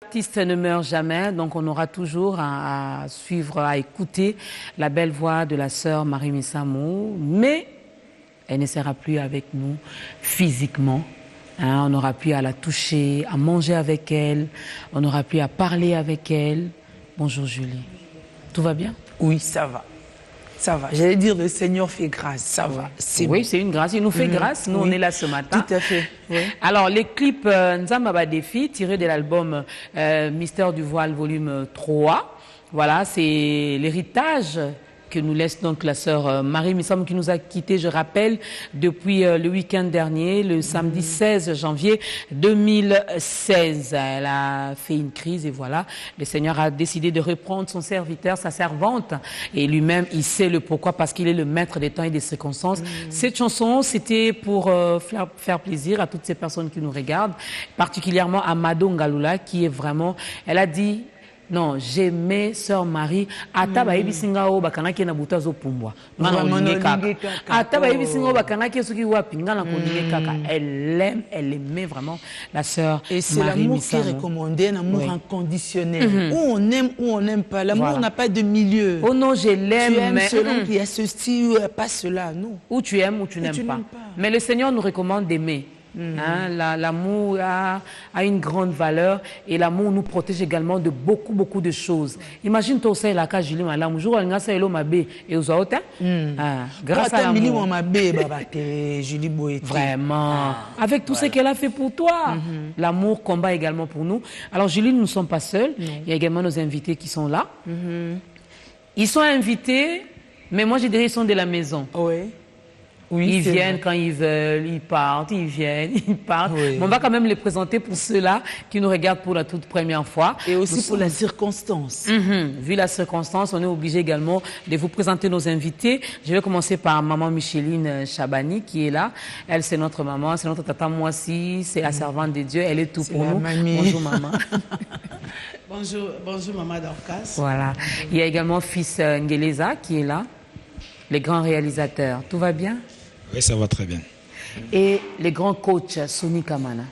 L'artiste ne meurt jamais, donc on aura toujours à suivre, à écouter la belle voix de la sœur Marie Missamou, mais elle ne sera plus avec nous physiquement. Hein, on n'aura plus à la toucher, à manger avec elle, on n'aura plus à parler avec elle. Bonjour Julie. Tout va bien? Oui, ça va. Ça va. J'allais dire le Seigneur fait grâce. Ça va. Oui, c'est une grâce. Il nous fait grâce. Nous, on est là ce matin. Tout à fait. Oui. Alors, les clips Nzamba Défi, tirés de l'album Mystère du voile, volume 3. Voilà, c'est l'héritage que nous laisse donc la sœur Marie Missamou qui nous a quittés, je rappelle, depuis le week-end dernier, le samedi 16 janvier 2016. Elle a fait une crise et voilà, le Seigneur a décidé de reprendre son serviteur, sa servante, et lui-même, il sait le pourquoi, parce qu'il est le maître des temps et des circonstances. Cette chanson, c'était pour faire plaisir à toutes ces personnes qui nous regardent, particulièrement à Mado Ngalula, qui est vraiment, elle a dit, non, j'aimais sœur Marie. Ata ba ebisinga o bakanga ki na buta zo pumbwa. Ngana olinge kaka. Ata ba ebisinga o bakanga ki suki wapi ngana kolinge kaka. Elle aime, elle aimait vraiment la sœur Marie. Et c'est l'amour qui est recommandé, un amour inconditionnel. Où on aime, où on n'aime pas. L'amour n'a pas de milieu. Oh non, je l'aime, tu aimes selon qu'il y a ceci ou pas cela, non. Ou tu aimes ou tu n'aimes pas. Mais le Seigneur nous recommande d'aimer. Hein, l'amour a une grande valeur et l'amour nous protège également de beaucoup de choses. Imagine toi aussi la cage Julie Malam, jour où elle a elo mabé et aux autres. Grâce à l'amour. Vraiment. Avec tout ce qu'elle a fait pour toi. L'amour combat également pour nous. Alors Julie, nous ne sommes pas seuls. Il y a également nos invités qui sont là. Ils sont invités, mais moi je dirais ils sont de la maison. Oui, ils viennent quand ils veulent, ils partent, ils viennent, ils partent. Mais on va quand même les présenter pour ceux-là qui nous regardent pour la toute première fois. Et aussi pour la circonstance. Vu la circonstance, on est obligé également de vous présenter nos invités. Je vais commencer par maman Micheline Chabani qui est là. Elle, c'est notre maman, c'est notre tata Moissi, c'est la servante de Dieu. Elle est tout pour nous. Bonjour maman. Bonjour maman Dorcas. Voilà. Il y a également fils Ngeleza qui est là. Les grands réalisateurs. Tout va bien? Oui, ça va très bien. Et les grands coachs, Soni Kamana.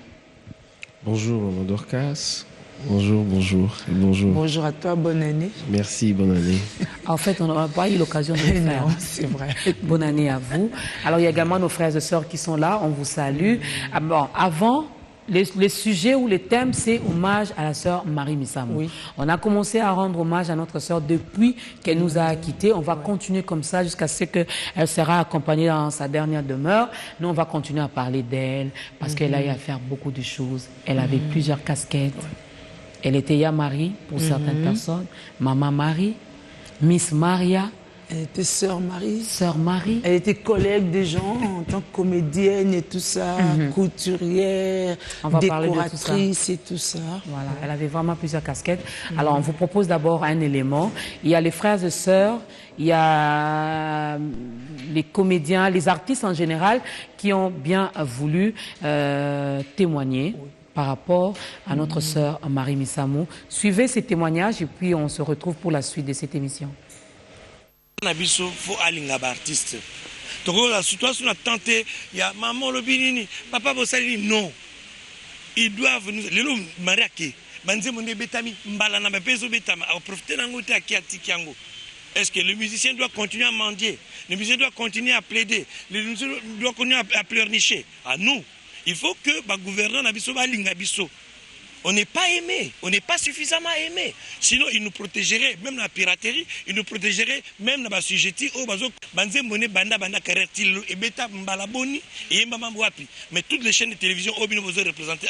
Bonjour, maman Dorcas. Bonjour. Bonjour à toi, bonne année. Merci, bonne année. En fait, on n'a pas eu l'occasion de le faire. C'est vrai. Bonne année à vous. Alors, il y a également nos frères et sœurs qui sont là. On vous salue. Bon, avant... Les sujets ou les thèmes, c'est hommage à la sœur Marie Missamou. On a commencé à rendre hommage à notre sœur depuis qu'elle nous a quittés. On va continuer comme ça jusqu'à ce qu'elle sera accompagnée dans sa dernière demeure. Nous, on va continuer à parler d'elle parce qu'elle a eu à faire beaucoup de choses. Elle avait plusieurs casquettes. Elle était Ya Marie pour certaines personnes, Maman Marie, Miss Maria. Elle était sœur Marie. Sœur Marie. Elle était collègue des gens en tant que comédienne et tout ça, couturière, décoratrice et tout ça. Voilà, elle avait vraiment plusieurs casquettes. Alors, on vous propose d'abord un élément. Il y a les frères et sœurs, il y a les comédiens, les artistes en général qui ont bien voulu témoigner par rapport à notre sœur Marie Missamou. Suivez ces témoignages et puis on se retrouve pour la suite de cette émission. Nabiso faut alinga ba artiste. Donc la situation a tenté, il y a maman lobinini, papa bosali non. Ils doivent nous lelo mariake. Banze monde betami mbala na bezo betama a profiter nango te akiati kiango. Est-ce que le musicien doit continuer à mendier? Le musicien doit continuer à plaider? Le musicien doit continuer à pleurnicher? À nous, il faut que ba gouverneur nabiso ba alinga biso. On n'est pas aimé, on n'est pas suffisamment aimé. Sinon, ils nous protégeraient, même la piraterie, ils nous protégeraient, même la sujetti, mais toutes les chaînes de télévision, vous représentées.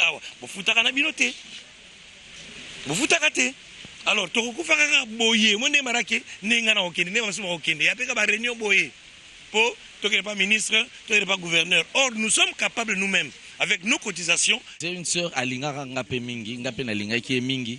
Alors, tu as boyer, mon démarqué, n'engana aucun, il y a pas de réunion boyer. Pour, tu n'es pas ministre, tu n'es pas gouverneur. Or, nous sommes capables nous-mêmes, avec nos cotisations. J'ai une sœur Alingara Ngape Mingi, Ngape Nalinga qui est Mingi,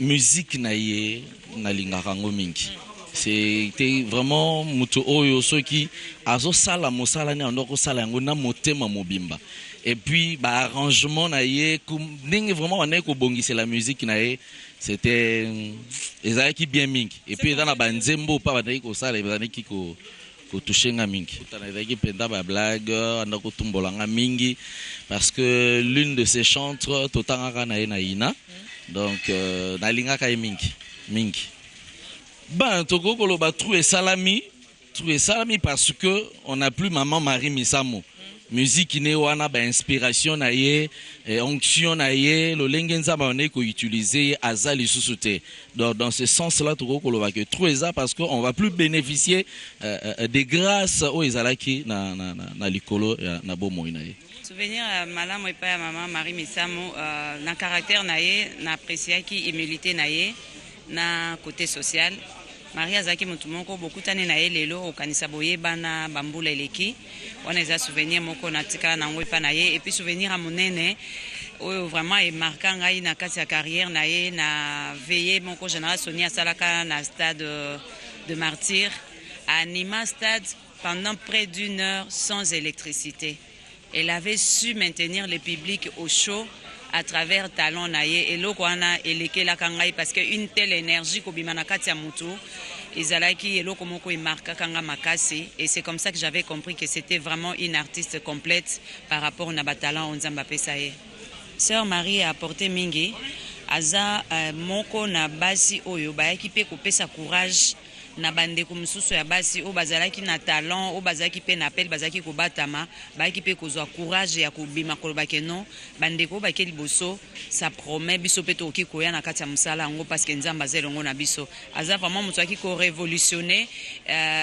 musique naïe, Nalingara Mingi. C'était vraiment muto oyo soki azo sala mosala ni andoko sala yango na motema mobimba. Et puis bah arrangement naïe, ndenge vraiment on est ko bongisi la musique naïe, c'était ezali ki bien mingi. Et puis dans la banzembo pa bandaki ko sala ezali ki ko touchenga mingi. Tanazaki penda ba blague andako tumbolanga mingi parce que l'une de ses chantres totanga na ina Donc nalingaka ye mingi mingi. Ben toko koloba trou salami parce que on n'a plus maman Marie Misamo. Musique ne wana ba inspiration na ye, onction na ye, lo lengenza ba on ko utiliser azali susute. Donc dans ce sens-là toko koloba que trou parce que on va plus bénéficier des grâces au ezalaki na likolo na bomo na ye. Souvenir malamu epa ya maman Marie Misamo na caractère na ye na apprécier ki humilité na ye na côté social. Marie azaki mutu moko bokutani na ye lelo okanisa boye bana bambula eleki wana eza souvenir moko natika na ngwe pa na ye et puis souvenir a monene oyo vraiment est marquant ngai na kati ya carrière na ye na veillé moko général Sonia salaka na stade de Martyr anima stade pendant près d'une heure sans électricité. Elle avait su maintenir le public au chaud à travers talon naie et lokwana eleke la kangai parce que une telle énergie ko bimana katia mutu ezalaki eloko moko marka kanga makasi et c'est comme ça que j'avais compris que c'était vraiment une artiste complète par rapport au nabatalent onzamba pesaye. Sœur Marie a apporté mingi aza moko na basi oyo bayaki pe ko pesa courage na bandeko mususu ya basi o bazalaki na talent o bazalaki pe na appel bazalaki ko batama bayaki pe kozwa courage ya kobima kolobake non bandeko bakeli liboso ça promet biso pe to ki koya na kati ya musala ngo parce que nzamba zelongo na biso aza vraiment mutu aki ko révolutionner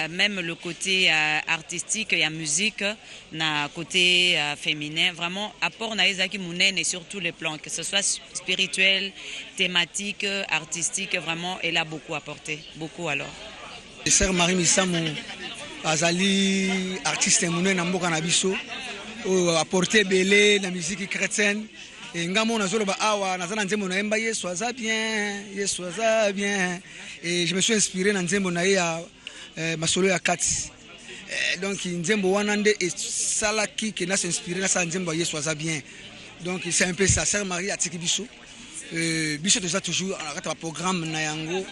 même le côté artistique ya musique na côté féminin vraiment apport na ezaki munene sur tous les plans que ce soit spirituel thématique artistique vraiment elle a beaucoup apporté beaucoup alors. Sœur Marie Misamo azali artiste munene na mboka na biso apporter belé la musique chrétienne et ngamo nazoloba awa nazana nzembo na yemba Yesu aza bien et je me suis inspiré na nzembo na ya masolo ya kati donc nzembo wana nde salaki que na s'inspirer na sa nzembo Yesu aza bien donc c'est un peu ça. Sœur Marie atiki biso biso toujours en programme na yango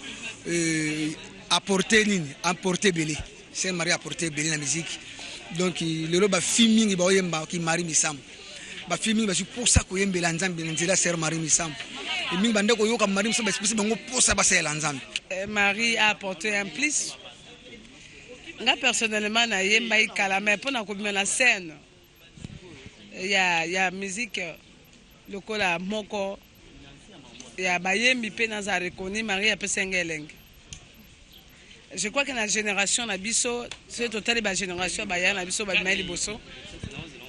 apporter belé. C'est Marie apporter belé la musique. Donc le lo ba filming ba oyemba ki Marie Misamo. Ba filming ba pour ça ko yembela nzambe nzela Sœur Marie Misamo. Et mingi bande ko yoka Marie Misamo ba bango pour ça ba sela nzambe. Marie a apporté un plus. Nga personnellement na yemba ikala mais pour na ko bimela scène. Il y a musique le kola moko ya bayembi pe na za reconnu Marie a pesengeleng. Je crois que la génération Nabiso, c'est total la génération Baya Nabiso Bameli Bosso.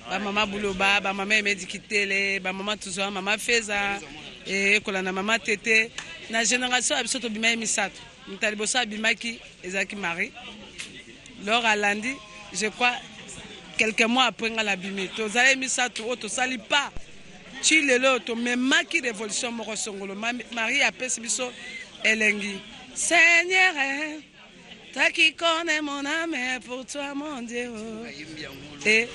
Ba maman Bouloba, ba maman Medikitele, ba maman Touzoa, maman Feza et kolana maman Tété. La génération Abiso to bima Misato. Mtalibosa Bimaki Ezaki Marie. Lors à lundi, je crois quelques mois après la bimi. To zale Misato to sali pas. Chile lo to même maki révolution moko songolo. Marie a pesi biso elengi. Seigneur, toi qui connais mon âme, pour toi mon Dieu. Et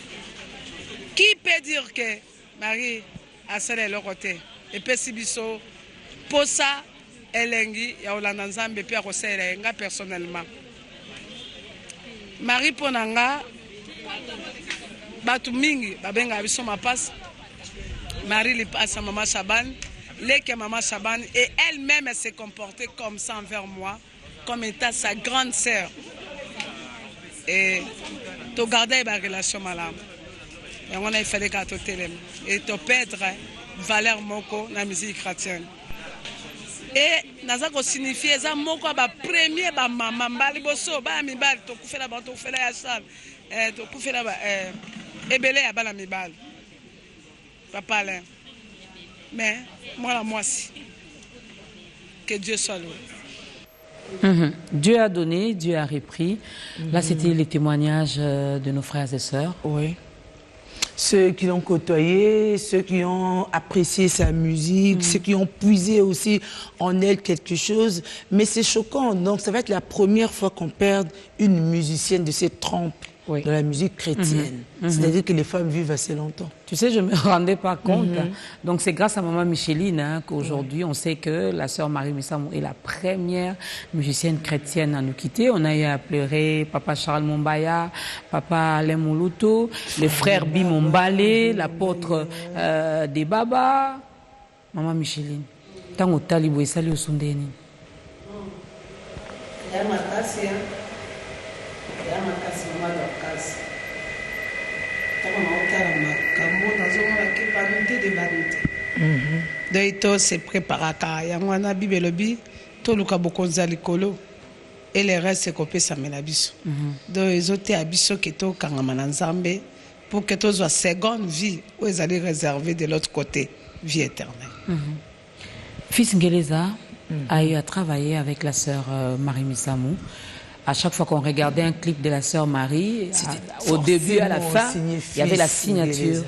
qui peut dire que Marie a scellé le côté et puis si biso pour ça elengi ya olanda nzambe pe akosela nga personnellement Marie ponanga batu mingi babenga biso mapasi Marie li passe à maman Chaban que maman Chaban et elle-même elle s'est comportée comme ça envers moi comme étant sa grande sœur et to garder une relation malade et on a fait qu'à télé et to perdre valeur moko na musique chrétienne et naza ko signifier ça moko ba premier ba maman mbali boso ba mibali to kufela ba to kufela ya sal to kufela ba ebele ya bana mibali papa là mais moi aussi que Dieu soit loué. Dieu a donné, Dieu a repris. Là, c'était les témoignages de nos frères et sœurs. Oui. Ceux qui l'ont côtoyé, ceux qui ont apprécié sa musique, ceux qui ont puisé aussi en elle quelque chose. Mais c'est choquant. Donc, ça va être la première fois qu'on perd une musicienne de ces trempes dans la musique chrétienne. C'est-à-dire que les femmes vivent assez longtemps. Tu sais, je ne me rendais pas compte. Donc, c'est grâce à maman Micheline qu'aujourd'hui, on sait que la sœur Marie Misamo est la première musicienne chrétienne à nous quitter. On a eu à pleurer papa Charles Mombaya, papa Alain Moulouto, les frères Bimombale, l'apôtre des Baba, maman Micheline. Tango talibo esali osundeni. Ya makasi ya. Ya makasi mwana makasi. Tango naotala makambo nazomona ke banute de banute. Donc to se préparaka yango wana bibelobi to luka bokonza likolo. Et le reste c'est kopesa mena biso. Donc ezote abiso ke to kangama na Nzambe pour que to soit seconde vie où ils allaient réserver de l'autre côté vie éternelle. Fils Ngeleza a eu à travailler avec la sœur Marie Missamou. À chaque fois qu'on regardait un clip de la sœur Marie, au début à la fin, il y avait la signature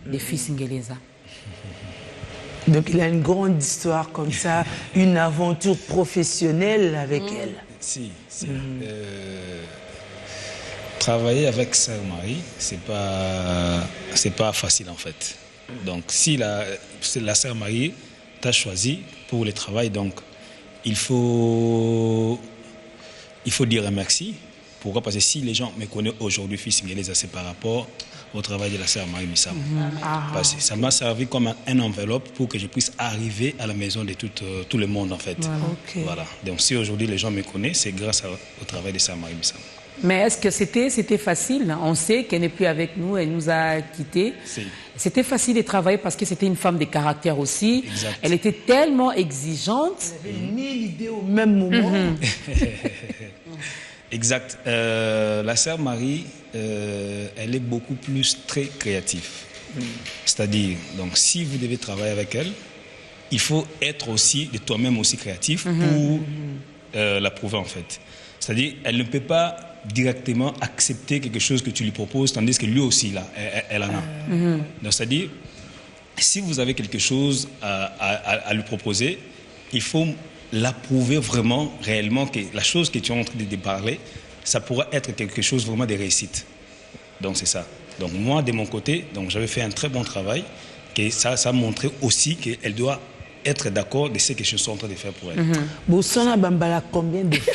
de Fils Ngeleza. Donc il a une grande histoire comme ça, une aventure professionnelle avec elle. Si. Travailler avec Sœur Marie, c'est pas facile en fait. Donc si la Sœur Marie t'a choisi pour le travail, donc il faut dire merci. Pourquoi? Parce que si les gens me connaissent aujourd'hui, Fils Ngeleza, c'est par rapport au travail de la sœur Marie Missamou. Parce que ça m'a servi comme un enveloppe pour que je puisse arriver à la maison de tout le monde en fait. Voilà. Donc si aujourd'hui les gens me connaissent, c'est grâce au travail de sœur Marie Missamou. Mais est-ce que c'était facile? On sait qu'elle n'est plus avec nous, elle nous a quittés. C'était facile de travailler parce que c'était une femme de caractère aussi. Exact. Elle était tellement exigeante. Elle avait 1000 idées au même moment. Exact. La sœur Marie, elle est beaucoup plus très créative. C'est-à-dire, donc, si vous devez travailler avec elle, il faut être aussi de toi-même aussi créatif pour la prouver en fait. C'est-à-dire, elle ne peut pas directement accepter quelque chose que tu lui proposes, tandis que lui aussi, là, elle en a. Donc, c'est-à-dire, si vous avez quelque chose à lui proposer, il faut l'approuver vraiment, réellement, que la chose que tu es en train de parler, ça pourrait être quelque chose vraiment de réussite. Donc, c'est ça. Donc, moi, de mon côté, j'avais fait un très bon travail, que ça a montré aussi qu'elle doit être d'accord de ce que je suis en train de faire pour elle. Bossona Bambala, combien de fois?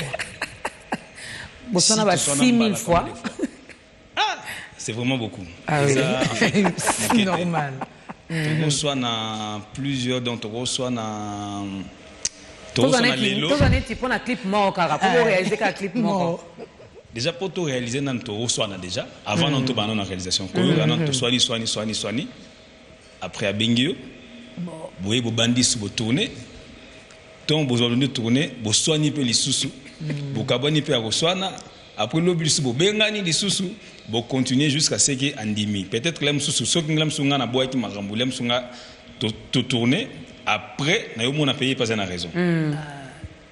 Bossona va 6000 fois. C'est vraiment beaucoup. Ah oui, c'est normal. Tu reçois dans plusieurs, donc tu reçois dans... Déjà pour tout réaliser dans tu reçois déjà avant dans tout la réalisation. Soigni. Après à Bengio, boye bo bandi sous tourner. Ton besoin de tourner, bo soigner peu les sous. Bo kabani peu à reçoana. Après l'obli sous bo bengani les sous. Bo continuer jusqu'à ce que andimi. Peut-être l'aime sous ce que l'aime sunga na boy qui m'a rambou l'aime sunga to tourner. Après, na yo mona payé pas une raison.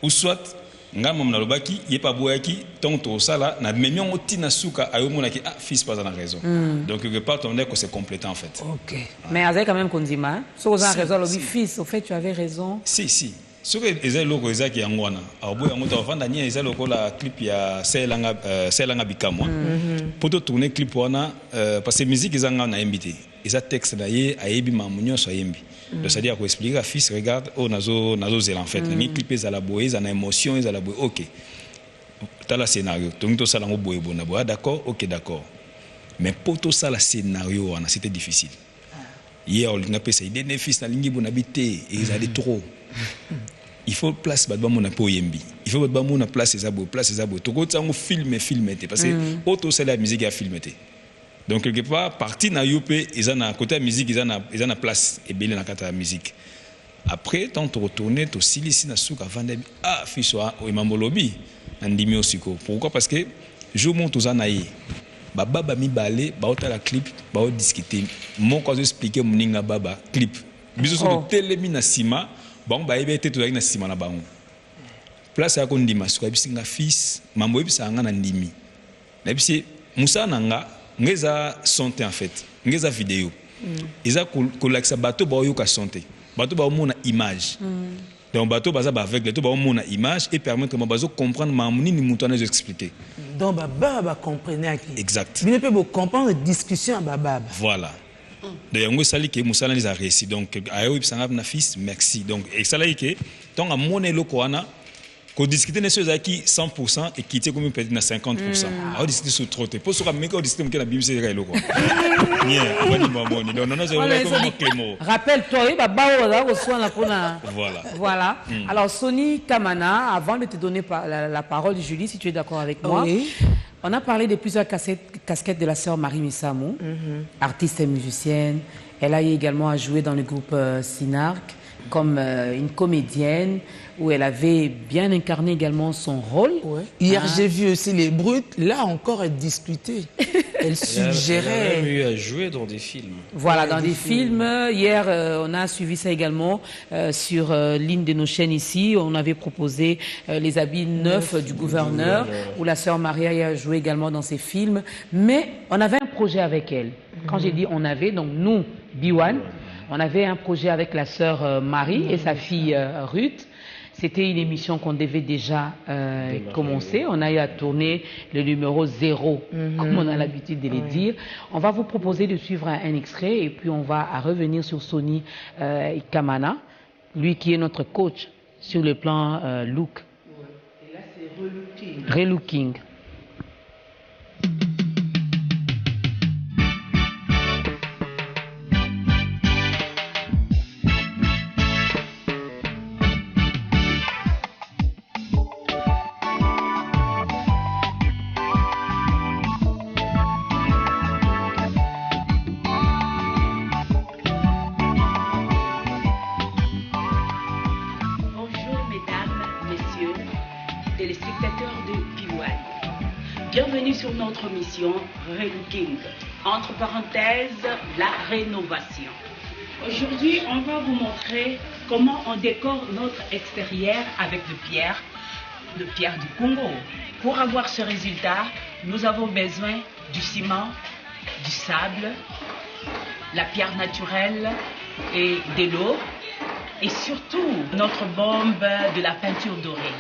Ou soit ngam na lobaki yepa boyaki ton to sala na memion otina suka ayo mona ki fils pas une raison. Donc quelque part on dit que c'est complété en fait. OK. Mais avec quand même Kondima, so vous avez raison lobi fils, au fait tu avais raison. Si. Ce que ezali loko ezaki yangwana. Abo yango to vanda ni ezali loko la clip ya Selanga Bikamwa. Pour to tourner clip wana parce que musique ezanga na invité. Eza texte na ye ayebi mamunyo so yembi. Donc c'est-à-dire qu'on explique à fils regarde nazo zela en fait ni clipé za la boye za na émotion za la boye OK t'as le scénario donc tout ça là boye bona boye d'accord OK d'accord mais pour tout ça le scénario c'était difficile hier on a pensé des fils na lingi bona bité et ils allaient trop il faut place ba mona po yembi il faut ba mona place za boye to ko tsango filmer parce que auto c'est la musique à filmer. Donc quelque part parti na yopé ils en a côté musique ils en a place et belé na kata musique après tant de retourner to silisi na suka vande fiso o imamolobi ndimi osiko pourquoi parce que je monte aux anaï baba mi balé ba la clip ba discuter mon quand expliquer moninga baba clip biso so telemi na sima bon ba ebete to na sima na bango place ya ko ndima suka bisinga fils mambo ebisa nga na ndimi na bisi musa nanga ngeza santé en fait ngeza vidéo ils a kolakisa bato ba yoka santé bato ba mona image donc bato baza ba avec bato ba mona image et permettre que bazo comprendre mamuni ni muto na expliquer donc baba comprenait exact mais ne peut pas comprendre discussion baba voilà de yango sali ke musala les a réussi donc ayo bisanga na fils merci donc et sala ke donc a mona loko wana qu'on discute de choses qui 100% et qui était comme peut-être 50%. On discute sur trop. Pour ce qu'on on discute que la Bible c'est réel quoi. Rappelle-toi, voilà. Alors Sony Kamana, avant de te donner la parole, Julie, si tu es d'accord avec moi, on a parlé de plusieurs casquettes de la sœur Marie Missamou, artiste et musicienne. Elle a également à jouer dans le groupe Sinarc comme une comédienne où elle avait bien incarné également son rôle. Hier, j'ai vu aussi les brutes. Là encore, elle discutait. Elle suggérait. Elle a même eu à jouer dans des films. Voilà, dans des films. Hier, on a suivi ça également sur l'une de nos chaînes ici. On avait proposé les habits neufs du gouverneur, où la sœur Maria a joué également dans ces films. Mais on avait un projet avec elle. Quand j'ai dit on avait, donc nous, B1, on avait un projet avec la sœur Marie et sa fille Ruth. C'était une émission qu'on devait déjà commencer. On a eu à tourner le numéro 0, comme on a l'habitude de le dire. On va vous proposer de suivre un extrait et puis on va revenir sur Sony Kamana, lui qui est notre coach sur le plan look. Et là, c'est relooking. Relooking. Bienvenue sur notre mission Relooking, entre parenthèses, la rénovation. Aujourd'hui, on va vous montrer comment on décore notre extérieur avec de pierre du Congo. Pour avoir ce résultat, nous avons besoin du ciment, du sable, la pierre naturelle et de l'eau, et surtout notre bombe de la peinture dorée.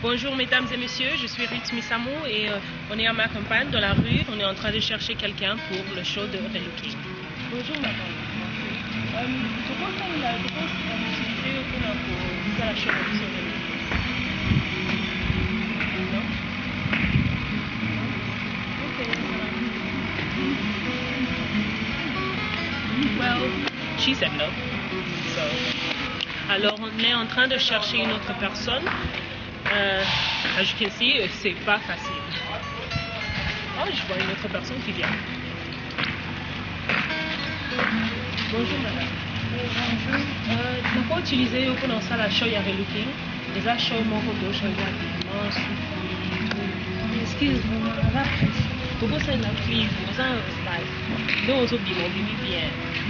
Bonjour mesdames et messieurs, je suis Ruth Missamou et on est à ma campagne dans la rue. On est en train de chercher quelqu'un pour le show de Relooking. Bonjour madame. Je pense utiliser pour la show de Relooking. Well, she said no. So, alors on est en train de chercher une autre personne. As you can see, c'est pas facile. Oh, je vois une autre personne qui vient. Bonjour madame. Bonjour. On peut utiliser pour lancer la show à Relooking. Déjà show mon photo, show immense. Excuse-moi, la presse. Pourquoi c'est la pluie? Vous avez un slide. Nous aussi bien.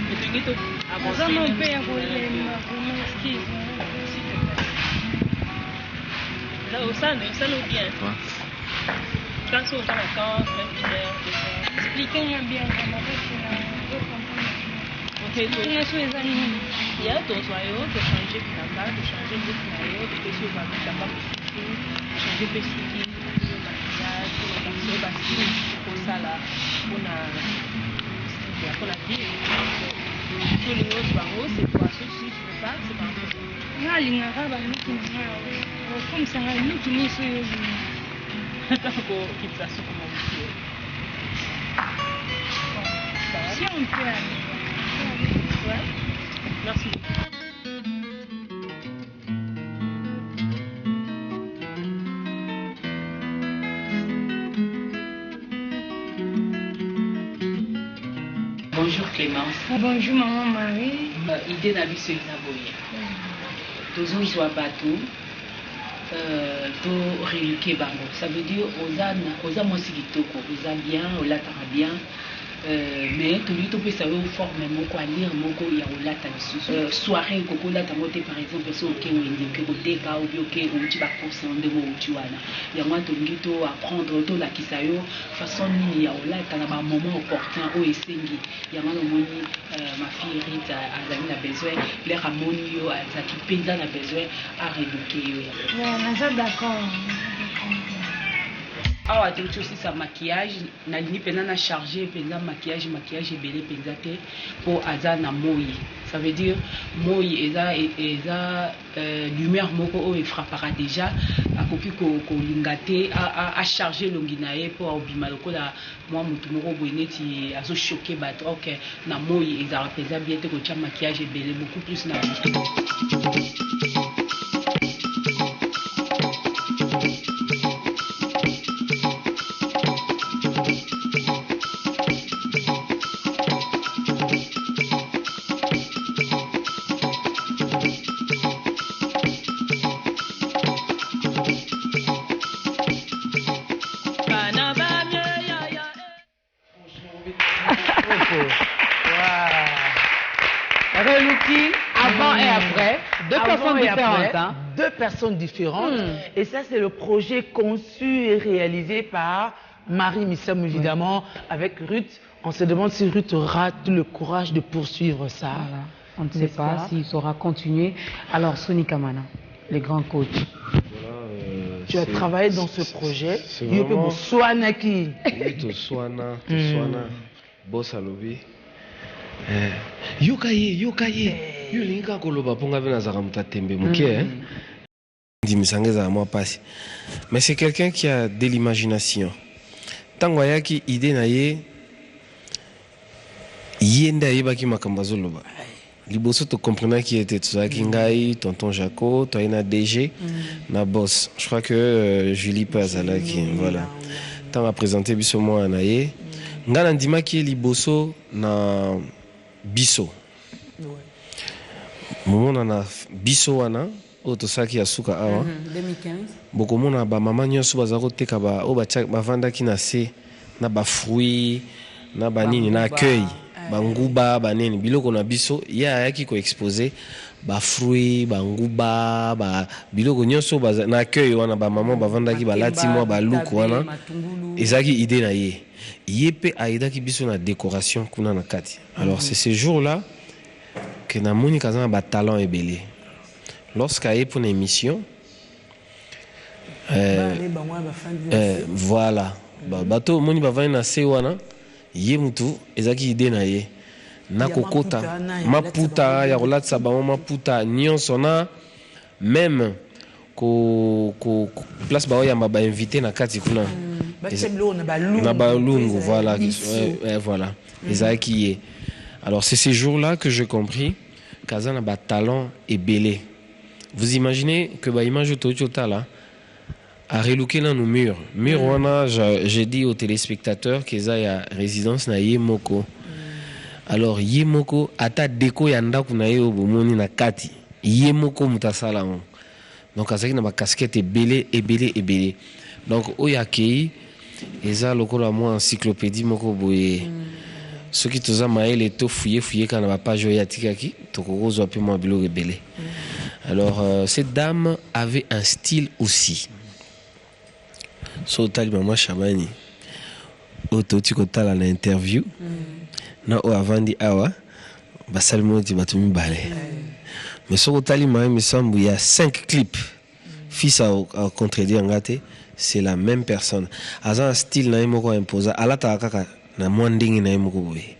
Mais tu dis que avancer. Nous allons payer pour les excuse-moi. Ça nous bien. Je pense aux vacances, même une heure, 2 heures. expliquer bien comment Ok, il y a ton soyo, de changer de tabac, de changer de maillot, de faire sur le tabac, de changer de style, de maquillage, de bastille, pour ça là, pour la vie. Tous les autres barreaux, c'est toi, si tu ne veux pas, c'est pas un problème. Comme ça, nous qui nous sommes. Si on peut aller. Ouais. Merci. Bonjour Clémence. Bonjour maman Marie. Idée na biso eza boye. Tozozwa bato to reluke bango. Ça veut dire oza mwasi kitoko, oza bien, olataka bien. Mais toli topesa yo forme moko à lire moko ya olata lisusu soirée kokolata mote par exemple so oke wende ke koteka ou bien oke outi bacourse ndenge outi wana yango tolingi to apprendre tolakisa yo façon nini ya olata na bamoment opportun oyo esengi yango nomoni ma fille Rita azali na besoin l'air amoni yo azaki mpenza na besoin areduke yo naza d'accord. awa te aussi sa maquillage nalingi mpenza na chargé mpenza maquillage ebele mpenza te mpo aza na moi. Ça veut dire moi eza lumière moko oyo efrappaka déjà akoki kolinga te acharge elongi na ye mpo aobima lokola mwa motu moko boye neti azochoke bato ok na moi ezalaka mpenza bien te kotia maquillage ebele beaucoup plus na Relooking avant et après, deux personnes différentes. Et ça, c'est le projet conçu et réalisé par Marie Missamou, évidemment, avec Ruth. On se demande si Ruth aura tout le courage de poursuivre ça. Voilà. On ne sait pas s'il saura continuer. Alors, Soni Kamana, le grand coach. Voilà, tu as travaillé dans ce projet. C'est vraiment... Soanaki. Oui, Soana, boss à lobby. Yokaye, yolinga koloba ponga vena zaramuta tembe muke ndimisangeza moi passe. Mais c'est quelqu'un qui a de l'imagination. Tango yaki idée na ye yenda yebaki makambo azoloba. Liboso to comprenait qui était tout ça Kingai, tonton Jaco, toi na DG, na boss. Je crois que Julie Pazalaki, voilà. Tant à présenter biso moi anaye. Ngana ndima ki liboso na biso. Moment na biso wana otosaki ya suka awa 2015 bokomona ba mama nyonso bazako teka ba o ba vanda ki na se na ba fruits na ba nini na accueil ba nguba ba nini biloko na biso ya yaki ko exposer ba fruits ba nguba ba biloko nyonso ba na accueil wana ba mama ba vanda ki ba lati mo ba look wana ezaki idée na ye yepe aida ki biso na décoration kuna na kati. Alors c'est ce jour-là que namoni kazana ba talent ebele. Lorsqu'il y a pour une émission, voilà, bateau moni ba vana sewana ye mutu ezaki idée na ye na kokota maputa ya rolatsa ba maputa nyonso na même ko place ba ya ba invité na kati kuna na balungu voilà voilà ezaki ye. Alors c'est ces jours-là que j'ai compris kazana ba talent ebele. Vous imaginez que bah image Toyota là a relooké dans nos murs. Mur wana j'ai dit aux téléspectateurs que ça y a résidence na Yemoko. Alors Yemoko ata déco ya ndaku na yo bomoni na kati. Yemoko mutasala. Donc azaki na ba casquette ebele. Donc oyakei eza lokola moi encyclopédie moko boye. Ce qui toza maele to fouiller kana ba page ya tikaki to kokozwa pe moi bilo rebelle. Alors, cette dame avait un style aussi. Sotali Mama Shabani. auto tikotala na interview na o avandi awa basalmo ti batumi balé mais sur otali Marie Misambu il y a 5 clips fils à contredire ngate c'est la même personne azan style na imoko imposa alata kaka na mwandingi na imoko boye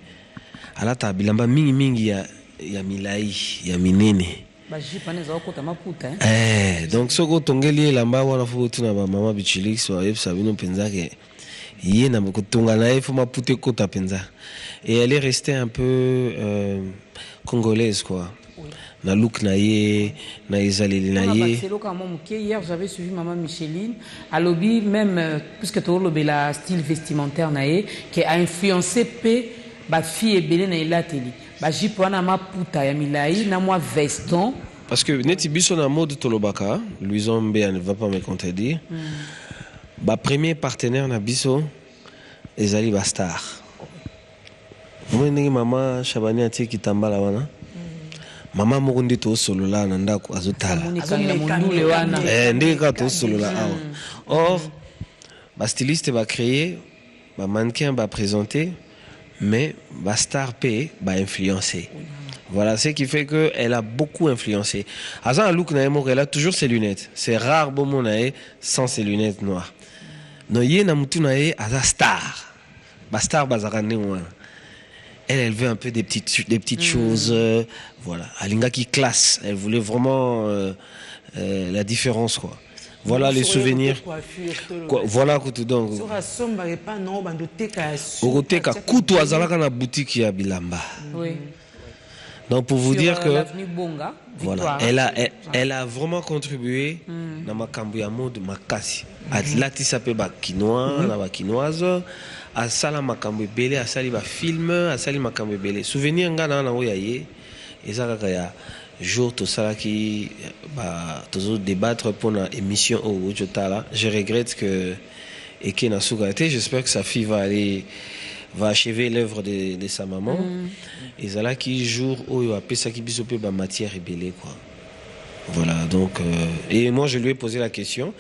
alata bilamba mingi ya milai ya minene donc soko tongeli elamba wana fo tuna ba mama bichilix wa yebsa bino penza ke yena kotonga na ifo maputa kota penza et elle est restée un peu congolaise quoi na look na ye na ezaleli na ye. Hier j'avais suivi maman Micheline à lobby même puisque tu as la style vestimentaire na ye qui a influencé pe ba fille ebele na elateli ba jipo na maputa ya milai na moi veston parce que neti biso na mode tolobaka Louison Mbea ne va pas me contredire ba premier partenaire na biso ezali ba star moi ndenge mama Shabani atie kitambala wana mama moko ndi to solola na ndako azotala ndenge ka to solola awa or ba styliste ba créer ba mannequin ba présenter mais ba star p ba influencer. Voilà ce qui fait que elle a beaucoup influencé. Azan look na emo elle a toujours ses lunettes. C'est rare bon mon sans ses lunettes noires. No ye na mutu na ye aza star. Ba star bazarane wana. Elle veut un peu des petites choses voilà, Alinga qui classe, elle voulait vraiment la différence quoi. Voilà les souvenirs. Voilà que donc. Okoteka kutu azalaka na boutique ya bilamba. Oui. Donc pour vous dire que voilà, elle a vraiment contribué dans ma kambu ya mode makasi. Atlati sape ba quinoa, na ba quinoise, asala makambu belé, asali ba film, asali makambu belé. Souvenir ngana na oyaye, ezaka ya jour to sala ki ba tozo débattre pour la émission au Jotala. Je regrette que Eke na Sougate, j'espère que sa fille va achever l'œuvre de sa maman. Et ça qui jour où il a pesa qui biso pe ba matière ébélée quoi. Voilà donc et moi je lui ai posé la question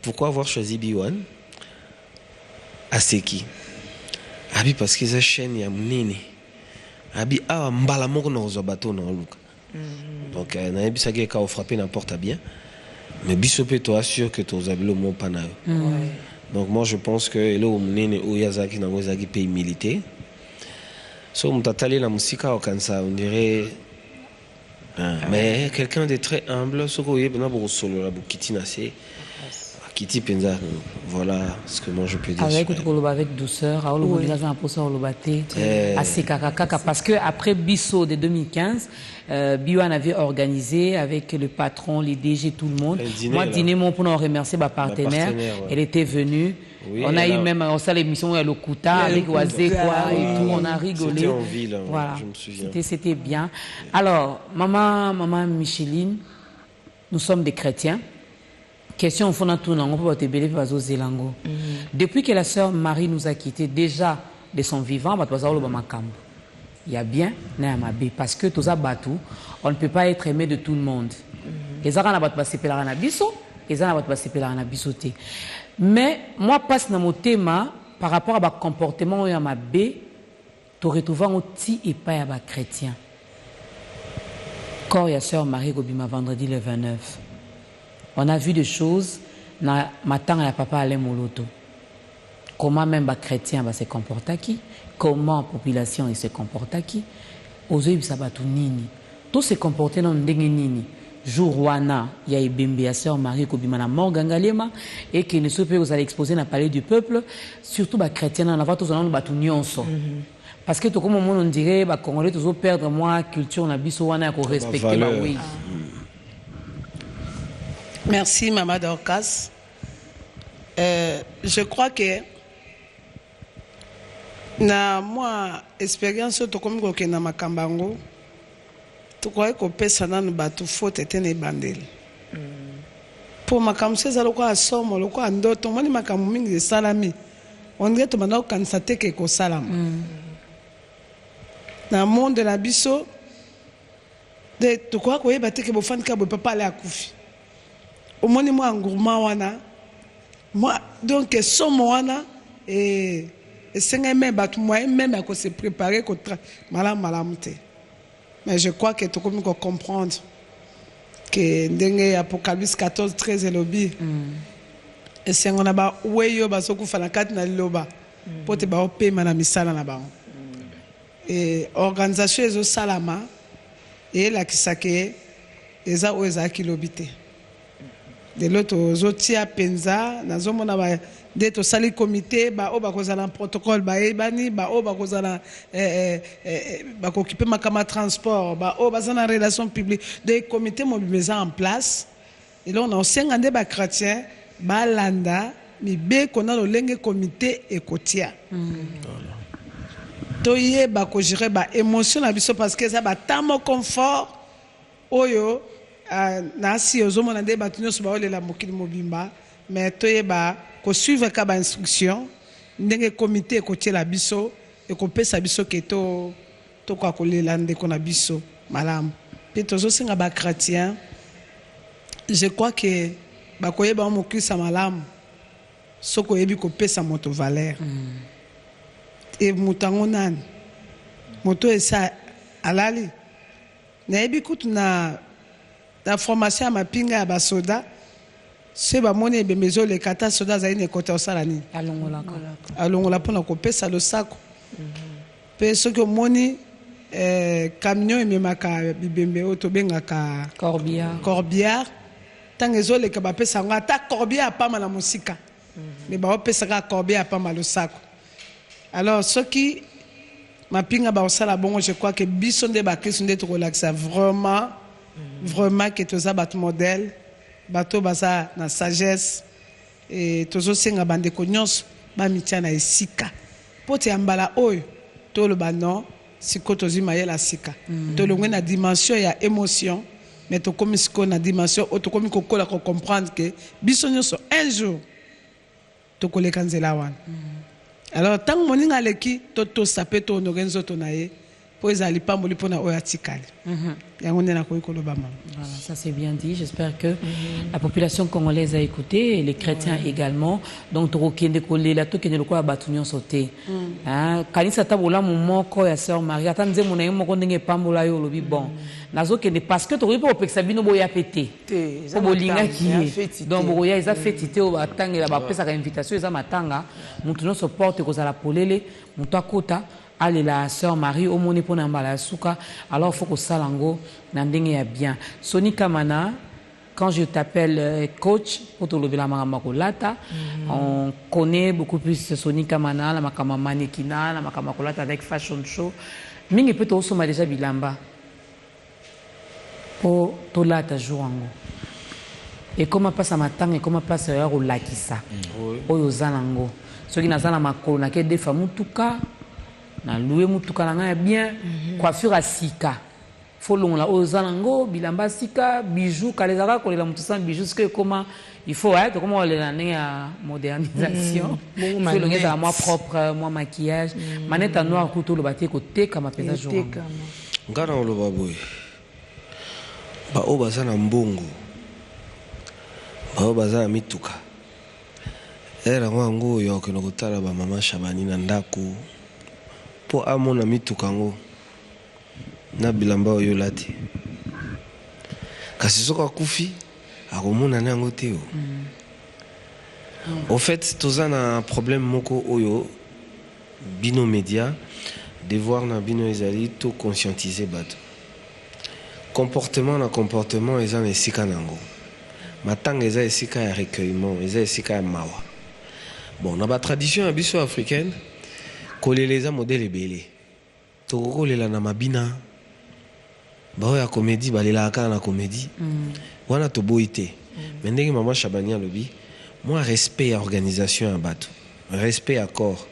pourquoi avoir choisi B1 Aseki. Abi parce que sa chaîne ya mnene. Abi a mbala moko na zo bateau na luka. Donc na bisa ke ka frapper n'importe bien. Mais biso pe to assure que to zabilo mo pana. Donc moi je pense que là mnene o yazaki na ngozaki pays militaire. So mutatali la musika okansa on dirait mais quelqu'un de très humble soko yebna bo solo la bukiti na se Kitty Penza, voilà ce que moi je peux dire. Avec douceur, parce que après Bisso de 2015, Biwan avait organisé avec le patron, les DG, tout le monde. Moi, dîner mon pour nous remercier ma partenaire. Elle était venue. Oui, on a eu même on s'est l'émission à l'Okuta avec Oazé quoi et tout, on a rigolé. C'était en ville, voilà. Je me souviens. C'était bien. Alors, maman Micheline, nous sommes des chrétiens. Question au fond de tout, on peut te béler au Zélango. Depuis que la sœur Marie nous a quittés, déjà de son vivant, il y a bien, parce que tous abatou, on ne peut pas être aimé de tout le monde. Les arabes n'ont pas séparé la biso, les arabes n'ont pas séparé la bisoté. Mais moi, passe dans mon thème par rapport à mon comportement et à ma bé, tu retrouves un petit et pas à chrétien. Quand il y a sœur Marie Gobima vendredi le 29. On a vu des choses, na matin et papa allait moloto. Comment même les chrétiens se comportent qui? Comment la population se comporte qui? Ozo sabatu nini? Tout se comporter dans ndenge nini? Jour wana, il y a Ebembe à sœur Marie Kobimana Morgangalema et qui ne se peut vous allez exposer dans le palais du peuple, surtout les chrétiens on a tous en batu nyonso. Parce que tout comme on dirait les Congolais toujours perdre moi culture na biso wana ko respecter ba oui. Merci, Maman Dorcas. Je crois que na moi expérience to comme que na makambango to crois que pesa na batu faute était ne bandel. Pour makamse za loko asomo loko andoto moni makamu mingi de salami. On dirait to bana kansate ke ko salam. Na monde de la biso de to crois que yeba te ke bofani ka bo papa aller akufi. Au moins moi en gourmand wana moi donc somo wana et et c'est même bateau moyen même à se préparer contre malamte. Mais je crois que tout comme comprendre que ndenge Apocalypse 14:13 lobby et c'est on a ba weyo ba soku fana kat na loba pote ba opema na misala na ba et organisation ezo salama et la kisake eza oza kilobité de l'autre zotia penza na zomona ba de to sali comité ba o ba kozala protocole ba ebani ba o ba kozala ba occuper makama transport ba o ba zana relation publique des comités mobilisés en place et là on a 50 ba chrétiens ba landa mi be kona lo lenge comité ekotia toye ba ko gérer ba émotion na biso parce que ça ba tamo confort oyo na si ozomona nde bato nyonso baolela mokili mobimba mais toyeba kosuivre ka bainstruction ndenge comité ekotiela biso ekopesa biso ke tokoka kolela ndeko na biso malamu mpe tozosenga bachrétien je crois ke bakoyeba mokrista malamu soki oyebi kopesa moto valeur e moto yango nani moto esa alali nayebi kutu na formation ya mapinga ya basoda se bamoni ebembe ezoleka ata soda azali na ekota osala nini alongola mpona kopesa losako mpe soki omoni camion ememaka bibembe oyo tobengaka corbiard ntango ezoleka bapesa yango ata corbiard apama na mosika me baopesaka corbiard apama losako alors soki mapinga baosala bongo je crois que biso nde bakristo nde tokolakisa vraiment que toza bato modèle bato baza na sagesse et tozosenga bandeko nyonso bamitia na esika po te mbala oyo toloba non siko tozwi mayela sika tolongwe na dimension ya émotion mais tokomi siko na dimension oyo tokomi kokola comprendre que biso nyonso un jour tokoleka nzela wana alors ntango moninga aleki totosa mpe tohonore nzoto na ye po ezali pamboli mpona oyo atikali yango nde nakoki koloba mama. Voilà, ça c'est bien dit. J'espère que la population congolaise a écouté, et les chrétiens également. Donc tokokende kolela tokende lokola bato nyonso te. Kanisa tabola moko ya sœur Marie ata nzembo na ye moko ndenge pambola yo lobi bon. Nazokende parce que tokoki po opekisa bino boya pété. Po bolingaki ye. Donc boya eza fetité o batangela bapesaka invitation eza matanga. Mutu nyonso porte kozala polele, mutu akota allez la sœur Marie au monde pour n'embala souka alors faut que ça lango n'andenge bien Sony Kamana quand je t'appelle coach pour te lever la makolata on connaît beaucoup plus Sony Kamana la makama manekina la makama kolata avec fashion show mingi peut aussi ma déjà bilamba pour tolata jouango et comment passe à matang et comment passe à au lakisa oyo zalango ceux qui nazana makolo na ke des femmes tout cas na loué mutuka na bien coiffure à sika folon la ozalango bilamba sika bijoux kalezaka kolela mutu sans bijoux ce que comment il faut être comment on est à modernisation folon est à moi propre moi maquillage manette noir couteau le bâti côté comme apesa jour ngana lo baboy ba obaza na mbongo ba obaza na mituka era wango yo ke no kotala ba mama Shabani na ndako po amona mituka ngo na bilamba oyo lati kasi soka kufi akomona nango teo en fait tozana un problème moko oyo bino média devoir na bino ezali to conscientiser bato comportement na comportement eza na esika nango matanga eza esika ya recueillement eza esika ya mawa bon na ba tradition ya biso africaine koleleza modèle ebele tokokolela na mabina bao ya comédie balelaka na comédie wana toboyi te mais ndenge mama Shabani alobi moi respect ya organisation ya bato respect ya corps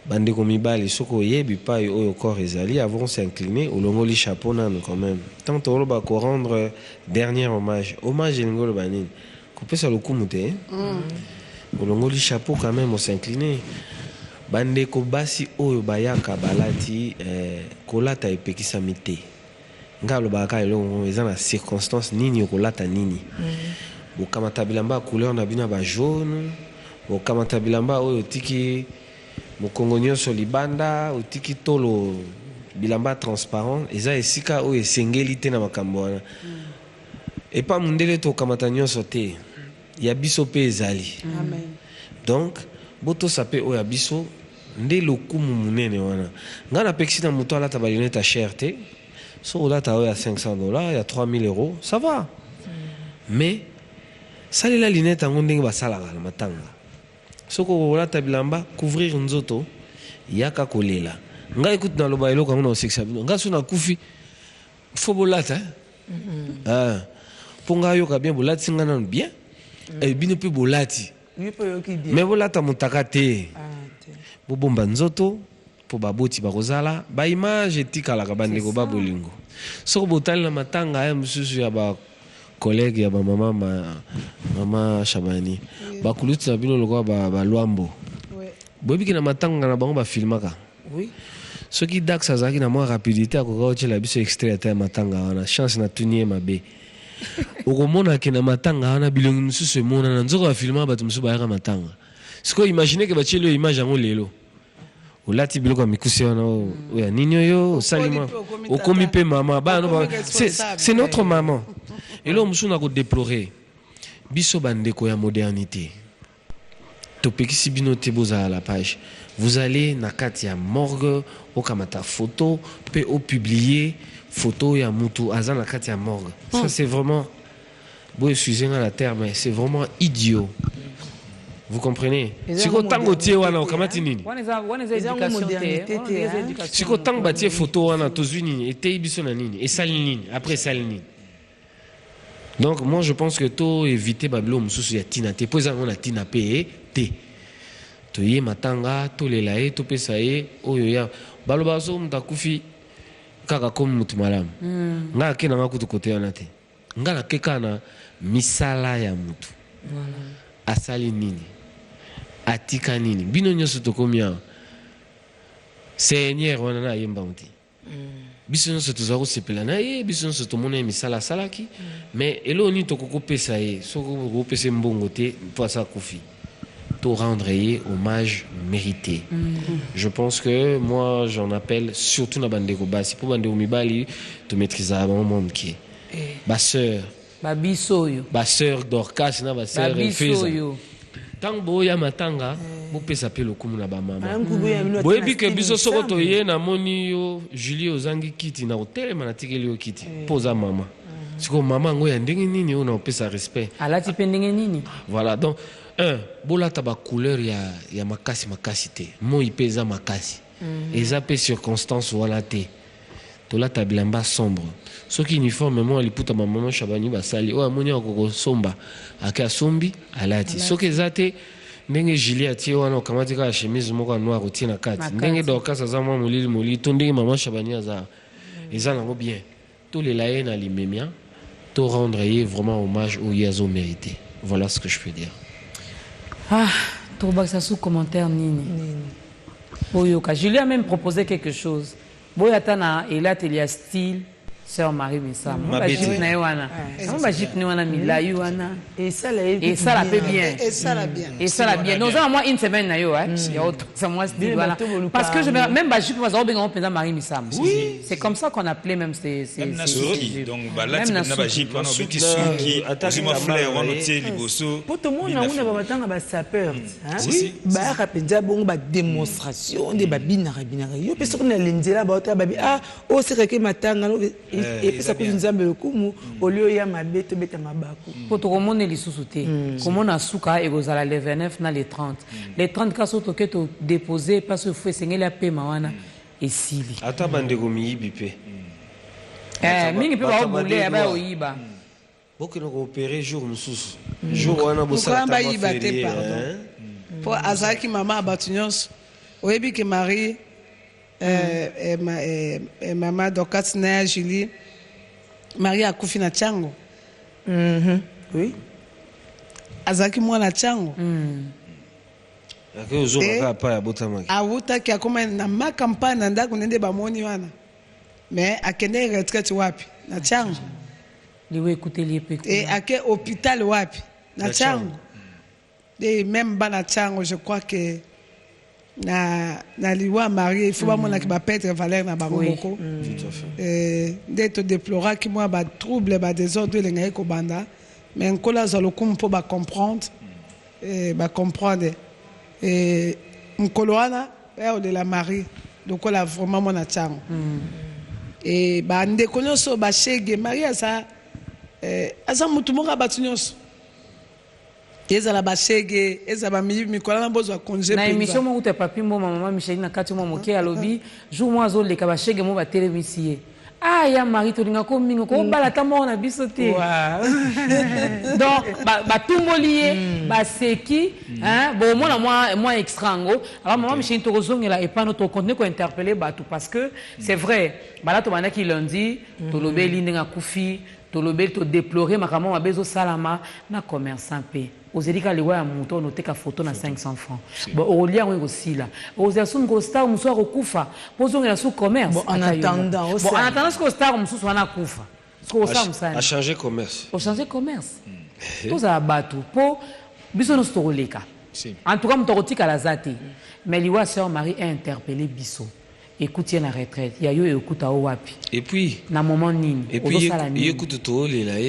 bandeko mibali soko yebi pa oyo corps ezali avant s'incliner olongoli chapeau nano quand même tant toloba ko rendre dernier hommage elingolo banini kopesa lokumu te olongoli chapeau quand même on s'incliner bandeko basi oyo bayaka balati kolata epekisa mite ngalo baka elongo eza na circonstance nini kolata nini bokamata bilamba couleur na bina ba jaune bokamata bilamba oyo tiki mokongo nyonso libanda otiki tolo bilamba transparent eza esika oyo esengeli te na makambo wana epa mundele tokamata nyonso te ya biso mpe ezali donc botosa mpe oyo ya biso nde lokumu munene wana ngai napekisi na moto alata balunete ya cher te so olata oyo ya $500 ya 3000 euros ça va mais salela lunete yango ndenge basalaka na matanga soko olata bilamba couvrir nzoto yaka kolela ngai ekuti naloba eloko yango na osekisa bino ngai so nakufi fo bolata mpo ngai ayoka bien bolati ngai nano bien bino mpe bolati me bolata motaka te bobomba nzoto mpo baboti bakozala baimage etikalaka bandeko babolingo soko botali na matanga aya mosusu ya bakolege ya bamama Shabani bakuluti na bino lokola balwambo boyebiki na matanga na bango bafilmaka soki dax azalaki na mwa rapidité akoka otyela biso extrait ata ya matanga wana chance na tuni ye mabe okomonake na matanga wana bilongi mosusu emonana nzoko bafilma bato mosusu bayaka matanga sikoyo imagine ke batyeli oyo image yango lelo olati biloko ya mikuse wana oya nini oyo osalima okomi mpe mama bana c'est notre maman eloko mosusu na kodéplore biso bandeko ya modernité topekisi bino te bozala la page vous allez na kati ya morgue okamata photo pe opublier photo ya mutu aza na kati ya morgue ça c'est vraiment bon excusez la terme mais c'est vraiment idiot vous comprenez siko tango tie wana okamati nini siko tango batie photo wana tozwi nini etei biso na nini esali nini après esali nini donc moi je pense que to éviter babilo mosusu ya tina te po ezango na tina pe te toye matanga tolela ye topesa ye oyo ya baloba so mutu akufi kaka komi mutu malamu nga ake nanga kutu kote wana te nga nakeka na misala ya mutu asali nini atika nini bino nyonso tokomi awa seigneur wana na ayemba muti biso nyonso toza kosepela na ye biso nyonso tomona ye misala asalaki mais elo nini tokokopesa ye soko okopesa mbongo te mpo asa kufi to rendre ye hommage mérité je pense que moi j'en appelle surtout na bandeko basi po bandeko mibali to maîtriser bango moke baseur babisoyo baseur Dorcas na baseur Efeza tango boya matanga bopesa pe lokumu na bamama boyebi ke biso soko toye na moni yo Julie ozangi kiti na hotelema na tikeli yo kiti poza mama siko mama ngo ya ndenge nini ona opesa respect alati pe ndenge nini voilà donc bolata ba couleur ya makasi te moi pesa makasi eza pe circonstance wana te tolata bilamba sombre soki uniforme mo aliputa mama Shabani basali o amoni akoko somba aka sombi alati soki ezate ndenge Julia tie wana okamati ka chemise moko noir otie na kati ndenge Dorcas aza mwa molili to ndenge mama Shabani aza eza nango bien to lela ye na limemia to rendre ye vraiment hommage au yazo mérité voilà ce que je peux dire. Tobakisa sous commentaire nini Boyoka Julie a même proposé quelque chose boyatana ela telia style sœur Marie Misamo ba jip na wana ba jip ni wana milayu wana et ça la fait bien et ça la bien nous avons moi une semaine na yo il y a autre ça moi style voilà parce que je même ba jip was obenga on Marie Misamo oui c'est comme ça qu'on appelait même ces donc ba là na ba jip wana obeti suki azima fleur wana tie liboso pour tout le monde na una ba batanga ba sapeur ba rapenza bongo ba démonstration de ba binara yo pe soko na lenzela ba ota ba o c'est que matanga et puis ça peut nous amener le coup au lieu ya mabe to beta mabako pour tout monde les sous-souté comme on a souka et vous allez les 29 na les 30 les 30 cas auto que to déposer parce que faut sengi la paiement wana et sili ata bandeko miyibi pe mingi pe ba obule ba oyiba boko no opérer jour mususu jour wana bosala ba yiba te pardon pour azaki mama abatunyos oyebi ke Marie Maman Dorcas na Julie Marie akufi na chango oui azaki mwana chango akyo zoka ka pa ya botamaki awuta ki akoma na makampani na ndako nende bamoni wana mais akende retraite wapi na chango liwe écouter li pe ake hôpital wapi na chango et même bana chango je crois que na liwa marié il faut bamona ki ba perdre valeur na bango moko nde to déploraki mwa ba trouble ba désordre elengai kobanda mais nkola za lokumu mpo ba comprendre nkolo wana père de la Marie lokola vraiment mona ntango bandeko nyonso bashege Marie aza mutu moko bato nyonso ezala bashege ezala mikola na bozwa congé na émission moko te papi mbo maman Micheline na kati mo moke alobi jour mo azoleka bashege mo batelemisi ye ya Marie tolinga ko mingo ko bala ta mo na biso te donc batumboli ye baseki bon moi extrango alors maman Micheline tokozongela et pas notre continuer ko interpeller batou parce que c'est vrai bala to bana ki lundi to lobeli ndenga kufi to lobeli to déplorer makambo mabezo salama na commerçant pe ozelika liwa ya muto noteka photo na 500 francs bon olia ngo aussi là ozasun ko star muso akufa pozongela sous commerce bon en attendant ce que star muso wana kufa ce que ça msana a changer commerce tout ça batu po biso no storoleka en tout cas mtokotika la zati mais liwa sœur Marie a interpellé biso écoutez la retraite ya yo écoute au wapi et puis na moment nini et puis écoute to lela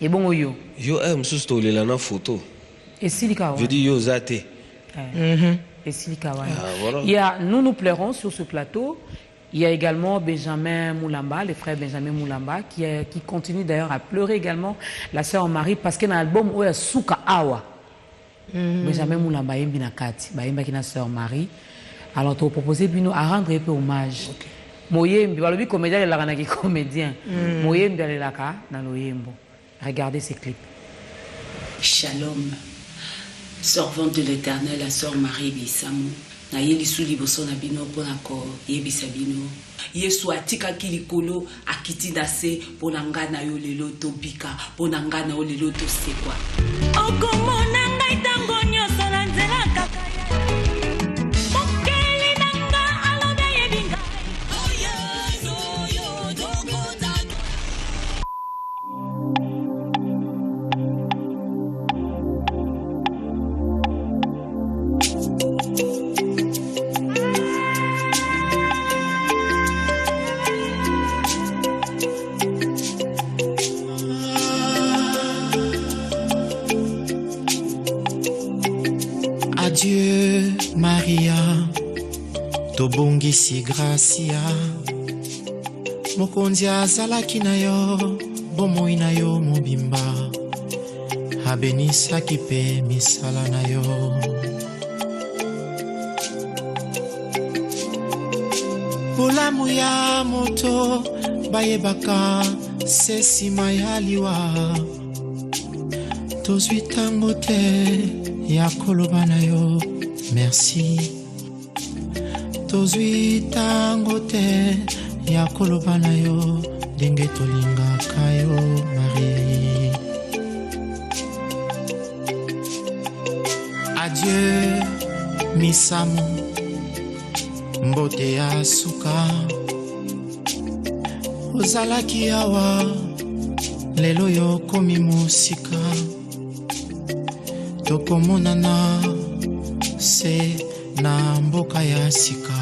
et bon yo msusu to lela na photo et silika je dis yo zate et silika il y a nous pleurons sur ce plateau. Il y a également Benjamin Moulamba, le frère Benjamin Moulamba, qui continue d'ailleurs à pleurer également la sœur Marie parce qu'il y a un album où il y a Souka Awa. Benjamin Moulamba est bien kati, baimba qui na sœur Marie. Alors tu proposé bino à rendre un peu hommage. Moyembi, balobi comédien la ranaki comédien. Moyembi ale laka na loyembo. Regardez ces clips. Shalom. Servante de l'Éternel, la sœur Marie Bissamou. Na yeli suli boso na bino pona ko yebisa bino Yesu atika kilikolo akiti dase pona nga na yo lelo tobika pona nga na yo lelo tosekwa okomona ngai tango nyonso na nzela kaka mokeli nanga alobe yebinga Adieu Maria, tobongisi gracia, mokonzi azalaki na yo, bomoi na yo mobimba, abenisaki pe misala na yo. Bolamu ya moto, bayebaka se sima ya liwa, tozwi tango te. Ya koloba na yo, merci. Tozwi tango te, ya koloba na yo, denge tolingaka yo, Marie. Adieu, misamu, mbote ya suka. Ozalaki awa, lelo yo komi musika. Tokomonana se na mboka ya sika.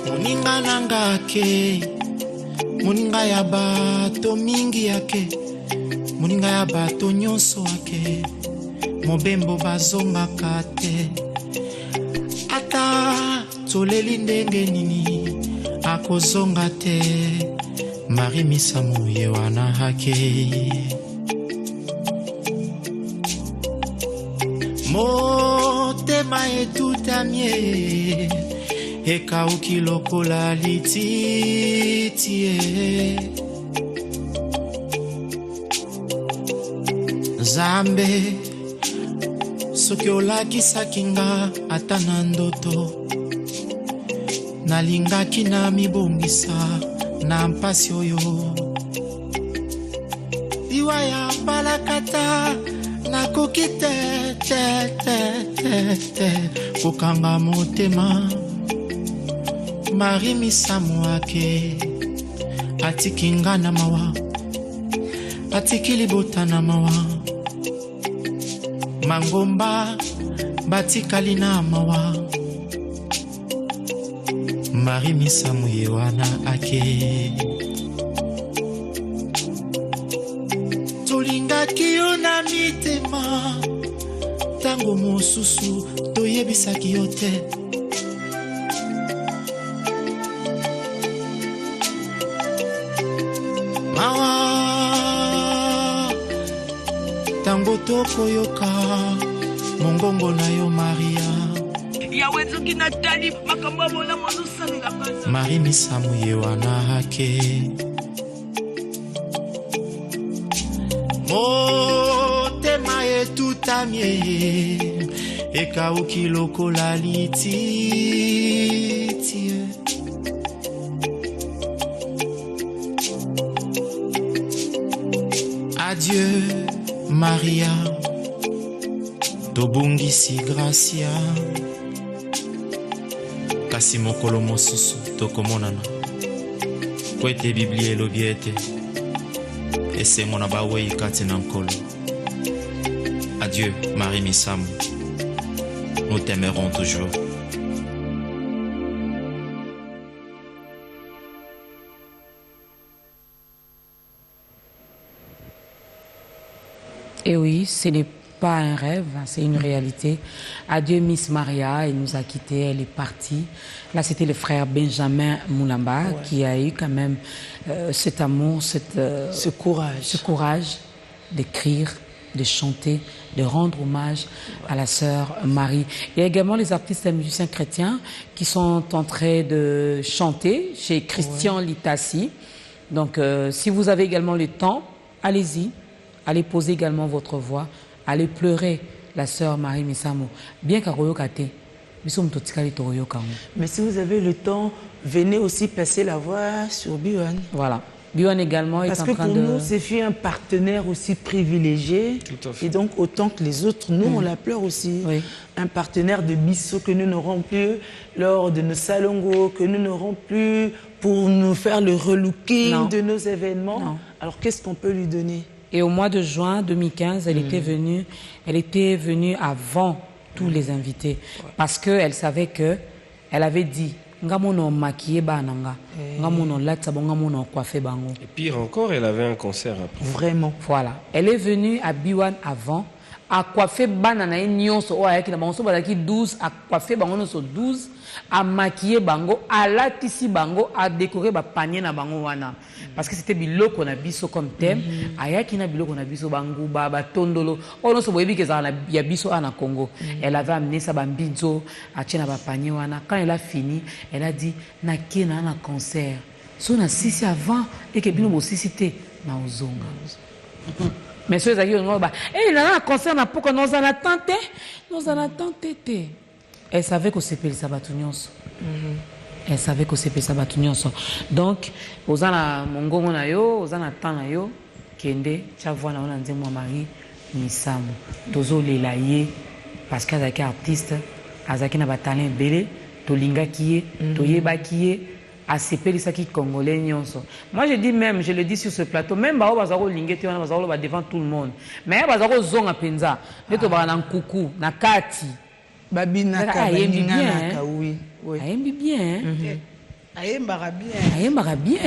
Moninga nanga ke, moninga ya bato mingi yake, moninga ya bato nyonso ake, mobembo bazongaka te. Ata toleli ndenge nini, akozonga te. Marie Misamu yewana hake motema etutamie ekauki lokola lititie Zambe soki olakisaki nga ata na ndoto nalingaki na mibongisa na mpasi oyo liwa ya balakata nakoki te kokanga motema Marie Misamu ake atiki nga na mawa atiki libota na mawa mangomba batikali na mawa Marie Misamu ye wana ake tolingaki yo na mitema tango mosusu toyebisaki yo te mawa tango tokoyoka mongongo na yo Maria Marie Misamu ye wana hake motema etutamie ekauki lokola lititi adieu Maria tobungisi Gracia kasi mokolo mosusu tokomonana po ete biblia elobi ete esengo na bawei kati na nkolo. Adieu Marie Misamu, nous t'aimerons toujours. Et oui, ce n'est pas un rêve, c'est une réalité. Adieu Miss Maria, elle nous a quittés, elle est partie. Là, c'était le frère Benjamin Moulamba qui a eu quand même cet amour, ce courage d'écrire, de chanter, de rendre hommage à la sœur Marie. Il y a également les artistes et musiciens chrétiens qui sont en train de chanter chez Christian Litassi. Donc, si vous avez également le temps, allez-y. Allez poser également votre voix. Allez pleurer la sœur Marie Misamu. Bien qu'Aroyokate, mais si vous avez le temps, venez aussi passer la voix sur Biwan. Voilà. Biwan également est en train de... Parce que pour nous, c'est un partenaire aussi privilégié. Tout à fait. Et donc, autant que les autres, nous, on la pleure aussi. Oui. Un partenaire de Bissau que nous n'aurons plus lors de nos salongos, que nous n'aurons plus pour nous faire le relooking de nos événements. Non. Alors, qu'est-ce qu'on peut lui donner? Et au mois de juin 2015, elle était venue avant tous les invités. Parce qu'elle savait que, elle avait dit, et pire encore, elle avait un concert après. Vraiment. Voilà. Elle est venue à Biwan avant, à coiffer banana nyonso o ayaki na bango so balaki 12 à coiffer bango no so 12 à maquiller bango à latisi bango à décorer ba panier na bango wana parce que c'était biloko na biso comme thème ayaki na biloko na biso bango ba tondolo o no so boyebi ke za na ya biso ana Congo. Elle avait amené sa bambizo à tiena ba panier wana. Quand elle a fini, elle a dit na kena na concert so na sisi avant et que bino bo sisité na ozonga. Mais ceux qui ont dit, il y a un concert pour nous en attendre. Nous en attendre. Elle savait que c'était le Sabatunions. Elle savait que c'était le Sabatunions. Donc, aux ans à Mongongo nayo, aux ans à temps nayo, Kende, Chavwa na on dit moi Marie Misamu. Tozo le laïe parce qu'elle est artiste, Azaki na batalin belé, Tolinga qui est, Toyeba qui est. À ces pays congolais. Moi je dis même, je le dis sur ce plateau, même Bao Bazaro Lingeti, Bazaro va devant tout le monde. Mais Bazaro Zonga Penza, Neto Baran Koukou, Nakati, Babina Kabinaka, oui. Aïmbi bien. Aïmbara bien. Aïmbara bien.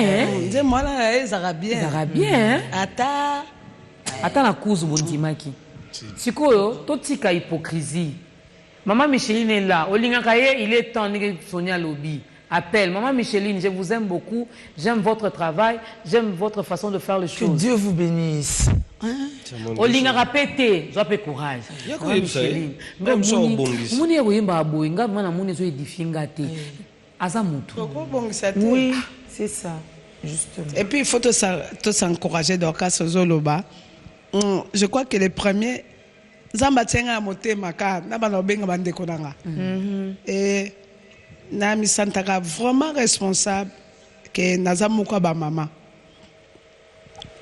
Dis moi là, Zara bien. Zara bien. Ata na kuzu bondimaki. Sikoyo, totika hypocrisie. Maman Micheline est là. Olinga Kaye, il est temps de Sonia Lobby. Appelle, maman Micheline, je vous aime beaucoup, j'aime votre travail, j'aime votre façon de faire les choses. Que Dieu vous bénisse. Olinga rapete, j'appelle courage. Maman Micheline, oui, c'est ça, justement. Et puis il faut tous s'encourager dans le cas de Zoloba. Je crois que les premiers, Zambatenga Moté Maka, Nabanobenga Bandekonanga. Et na mi santaka vraiment responsable que nazamuka ba mama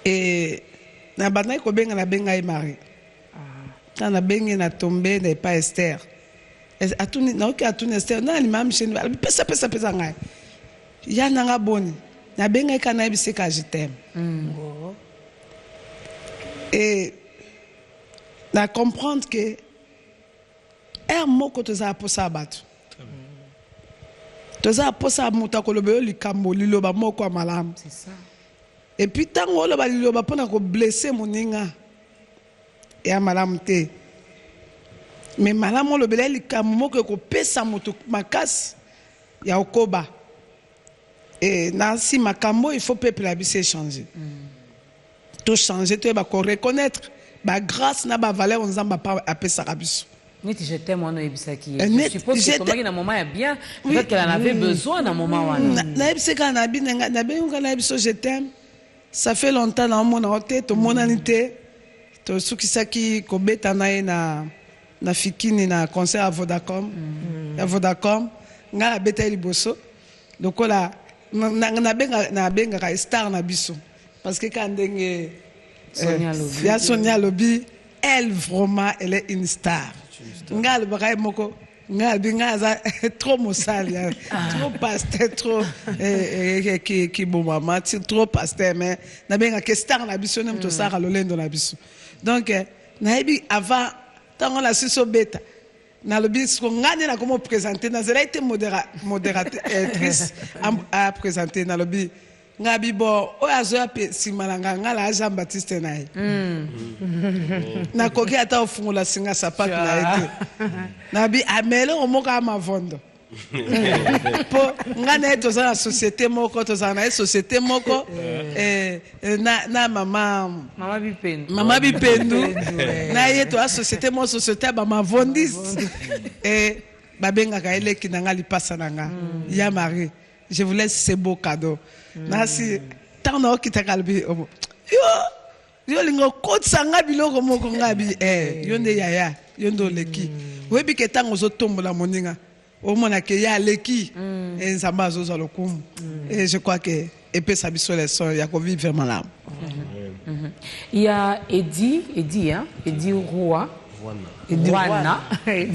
et na bana ko benga na benga e mari na benga na tomber n'est pas Esther atuni na oki atuni Esther na ni mam cheni pesa ngai ya nanga boni na benga kana biseka je t'aime et na comprendre que moko toza posa bato. Toza posa muta kolobe likambo liloba moko a malam. C'est ça. Et puis tango loba liloba pona ko blesser moninga. Et a malam te. Mais malam lobe likambo moko ko pesa moto makasi ya okoba. Et Nancy Makambo, il faut peuple la vie changer. Tout changer, tu vas reconnaître la grâce na ba valeur on zamba pas appeler ça rabiso. Niti je t'aime on ebisaki. Je suppose que comment na maman est bien, peut-être qu'elle en avait besoin dans moment wana. Na ebisaka na bi na benga na ebiso je t'aime. Ça fait longtemps na mona hote to monanité. To sukisaki ko beta na fikini na concert à Vodacom. À Vodacom, nga beta liboso. Donc là na benga star na biso parce que quand ndenge Sonia Lobi elle vraiment elle est une star ngal bakay moko ngal bi ngaza trop mosal trop pasteur trop qui bon maman trop pasteur mais na benga que star na biso nem to sara lolendo na biso donc na ebi avant tant la siso beta na le bis ko ngane na comment présenter na zela été modératrice à présenter na le bi ngabi bo o azo ape simalanga ngala Jean Baptiste na na koki ata ofungula singa sapato na été na bi amele o moka mavondo po ngane to za société moko to za na société moko na mama bipendu na yeto a société mo société ba mavondis babenga ka eleki na ngali pasa nanga ya Marie je vous laisse ce beau cadeau na si tano kitakalbi yo lingo kotsanga biloko moko ngabi yonde yaya yondo leki webi ketango zo tombola moninga au moins que y a l'équipe et ça m'a zozalo lokum et je crois que épée sa biso les sons il y a vivre vraiment là. Il y a Eddie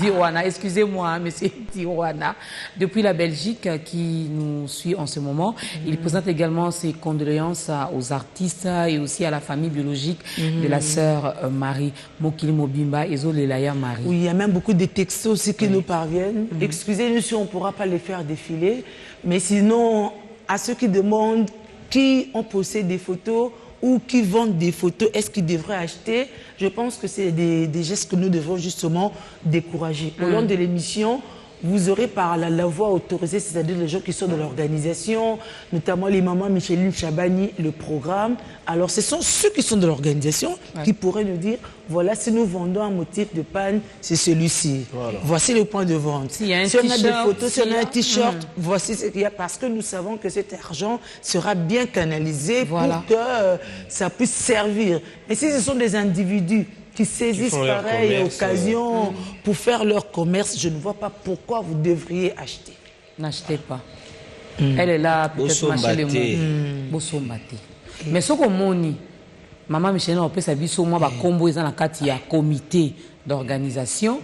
Rouana, excusez-moi, monsieur Eddie Rouana, depuis la Belgique qui nous suit en ce moment. Il présente également ses condoléances aux artistes et aussi à la famille biologique de la sœur Marie Mokili Mobimba et Zolelaya Marie. Oui, il y a même beaucoup de textos aussi qui nous parviennent. Excusez-nous si on ne pourra pas les faire défiler, mais sinon, à ceux qui demandent qui ont posté des photos, ou qui vendent des photos, est-ce qu'ils devraient acheter? Je pense que c'est des gestes que nous devons justement décourager. Au long de l'émission, vous aurez par la voix autorisée, c'est-à-dire les gens qui sont dans l'organisation, notamment les mamans Micheline Chabani, le programme. Alors ce sont ceux qui sont de l'organisation qui pourraient nous dire, voilà, si nous vendons un motif de panne, c'est celui-ci. Voilà. Voici le point de vente. Si on a des photos, si on a un t-shirt, voici ce qu'il y a, parce que nous savons que cet argent sera bien canalisé pour que ça puisse servir. Et si ce sont des individus qui saisissent pareille occasion pour faire leur commerce, je ne vois pas pourquoi vous devriez acheter. N'achetez pas. Elle est là, peut-être marcher le monde. Mais ce qu'on moni, maman Michel, on peut s'habiller sur moi, combo ils ont la carte, il y a comité d'organisation.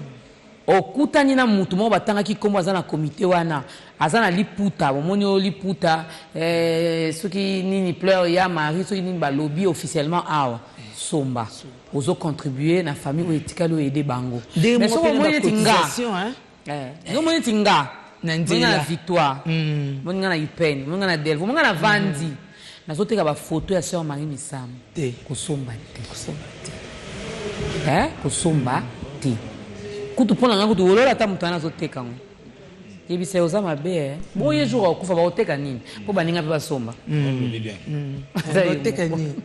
Au Koutanina Moutouma, batanga qui combo dans la comité wana, azana liputa, monio liputa, ceux qui ni pleurent, il y a Marie, ceux qui ni lobby officiellement awa. Somba, aux autres contribuer, la famille ou étiquette aider bango. Mais ce moment est tinga, na victoire, mon gars na ipen, mon gars na delvo, mon gars na vandi. Na zote ka ba photo ya sœur Marie Misam. Kosomba te. Kosomba te. Kutu pona nga kutu wolola ta mutana zote kango. Yebi se oza mabe Bon ye jour okufa ba oteka nini? Po baninga pe basomba. Oteka nini?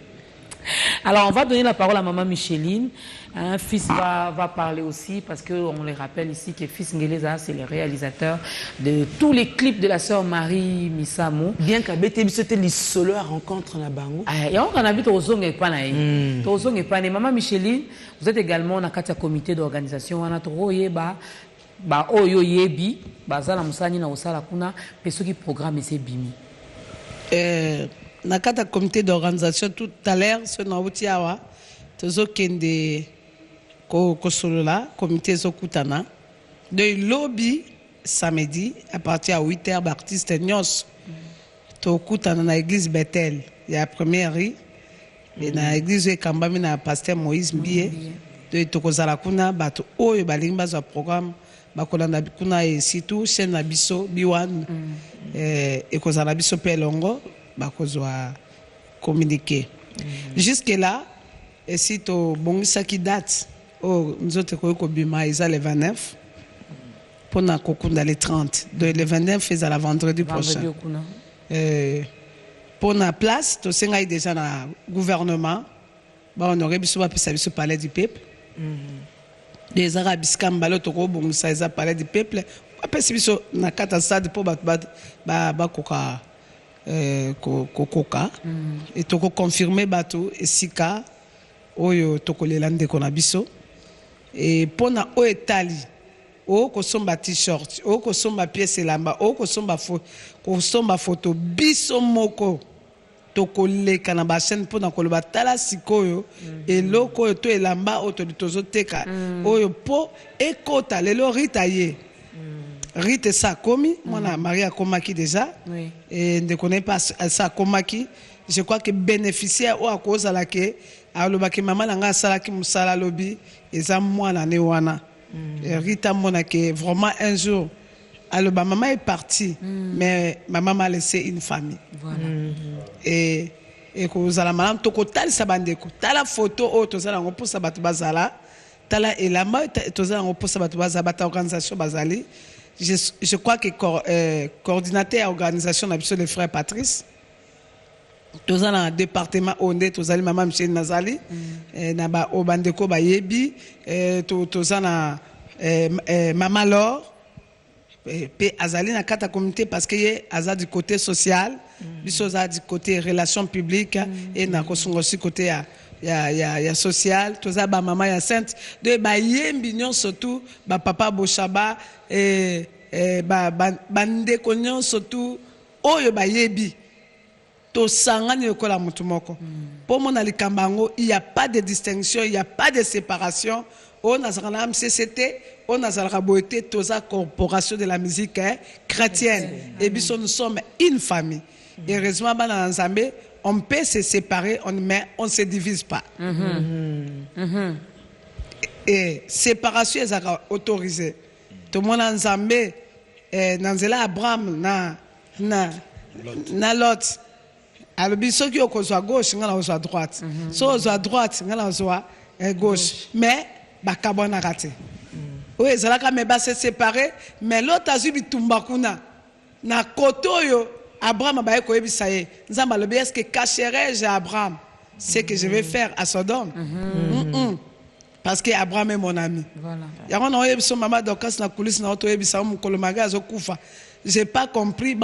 Alors, on va donner la parole à maman Micheline. Un fils va parler aussi parce qu'on les rappelle ici que Fils Ngeleza, c'est le réalisateur de tous les clips de la sœur Marie Misamo. Bien qu'à BTB, c'était les solo à rencontre na bango. Et on a vu Tozong et Panaï. Tozong et Panaï. Maman Micheline, vous êtes également dans un comité d'organisation. On a trouvé Oyo Yebi, Bazala Moussani na Osala Kuna, ceux qui programment ces bimi. Na kata comité d'organisation tout à l'heure sur Naoutiawa tozo kende ko solola comité zokutana de lobby samedi à partir à 8h artiste Nyos to kutana na église Bethel il y a première rue et na église Kambami na pasteur Moïse Mbie de tokozala kuna bato oyo balingi bazwa programme bakolanda kuna surtout chaîne na biso B1 ekozala biso pe longo bakozwa communiquer jusque là et si to bongisaki date nzote ko bima eza le 29 pour na kokunda le 30 donc le 29 ezala vendredi prochain pour na place to sengai déjà na gouvernement on aurait biso ba pesa biso palais du peuple des arabes skambalo to ko bongisa eza palais du peuple ba pesa biso na kata stade pour ba koka kokoka et to ko confirmer bato esika oyo to ko lelande ko na biso et pona o etali o ko somba t-shirt o ko somba pièce elamba o ko somba photo biso moko to ko leka na ba chaîne pona ko loba tala sikoyo eloko oyo to elamba o to tozoteka oyo po ekota lelo ritaye Rite ça komi, mwana Maria komaki déjà et ne connaît pas ça komaki. Je crois que bénéficiaire ou à cause à laquelle alobaki maman langa salaki musala lobi eza mwana ne wana. Rita mona que vraiment un jour aloba maman est partie mais maman m'a laissé une famille. Voilà. Et cause à la maman toko tal sabandeko. Tala photo o tozala ngo pour sabatu bazala. Tala elamba tozala ngo pour sabatu bazala bata organisation bazali. Je crois que coordinateur organisation na biso les frères Patrice tous dans le département onde tous ali maman Michel Nazali na ba obandeko ba yebi tous na maman Laure pe azali na kata communauté parce que ye aza du côté social biso za du côté relations publiques et na kosongo aussi côté ya social toza ba mama ya sainte de ba yembi nyonso surtout ba papa Boshaba bande konyon surtout oyo ba yebi to sangani yokola mutu moko po mona likambango il y a pas de distinction il y a pas de séparation on a zala MCCT on a zala boité toza corporation de la musique chrétienne et biso nous sommes une famille heureusement bana nzambe on peut se séparer, mais on ne se divise pas. Et séparation est autorisée. Tout le monde a ensemble, Nanzela Abraham, na Lot. Alors, ceux qui sont à gauche, ils sont à droite. Ceux qui sont à droite, ils sont à gauche. Mais, ils sont raté. Oui, ils sont se séparer, mais l'autre a subi Tumbakuna. Na Kotoyo. Abraham a dit est-ce que cacherai-je à Abraham ce que je vais faire à Sodome? Parce que Abraham est mon ami. Je n'ai pas compris.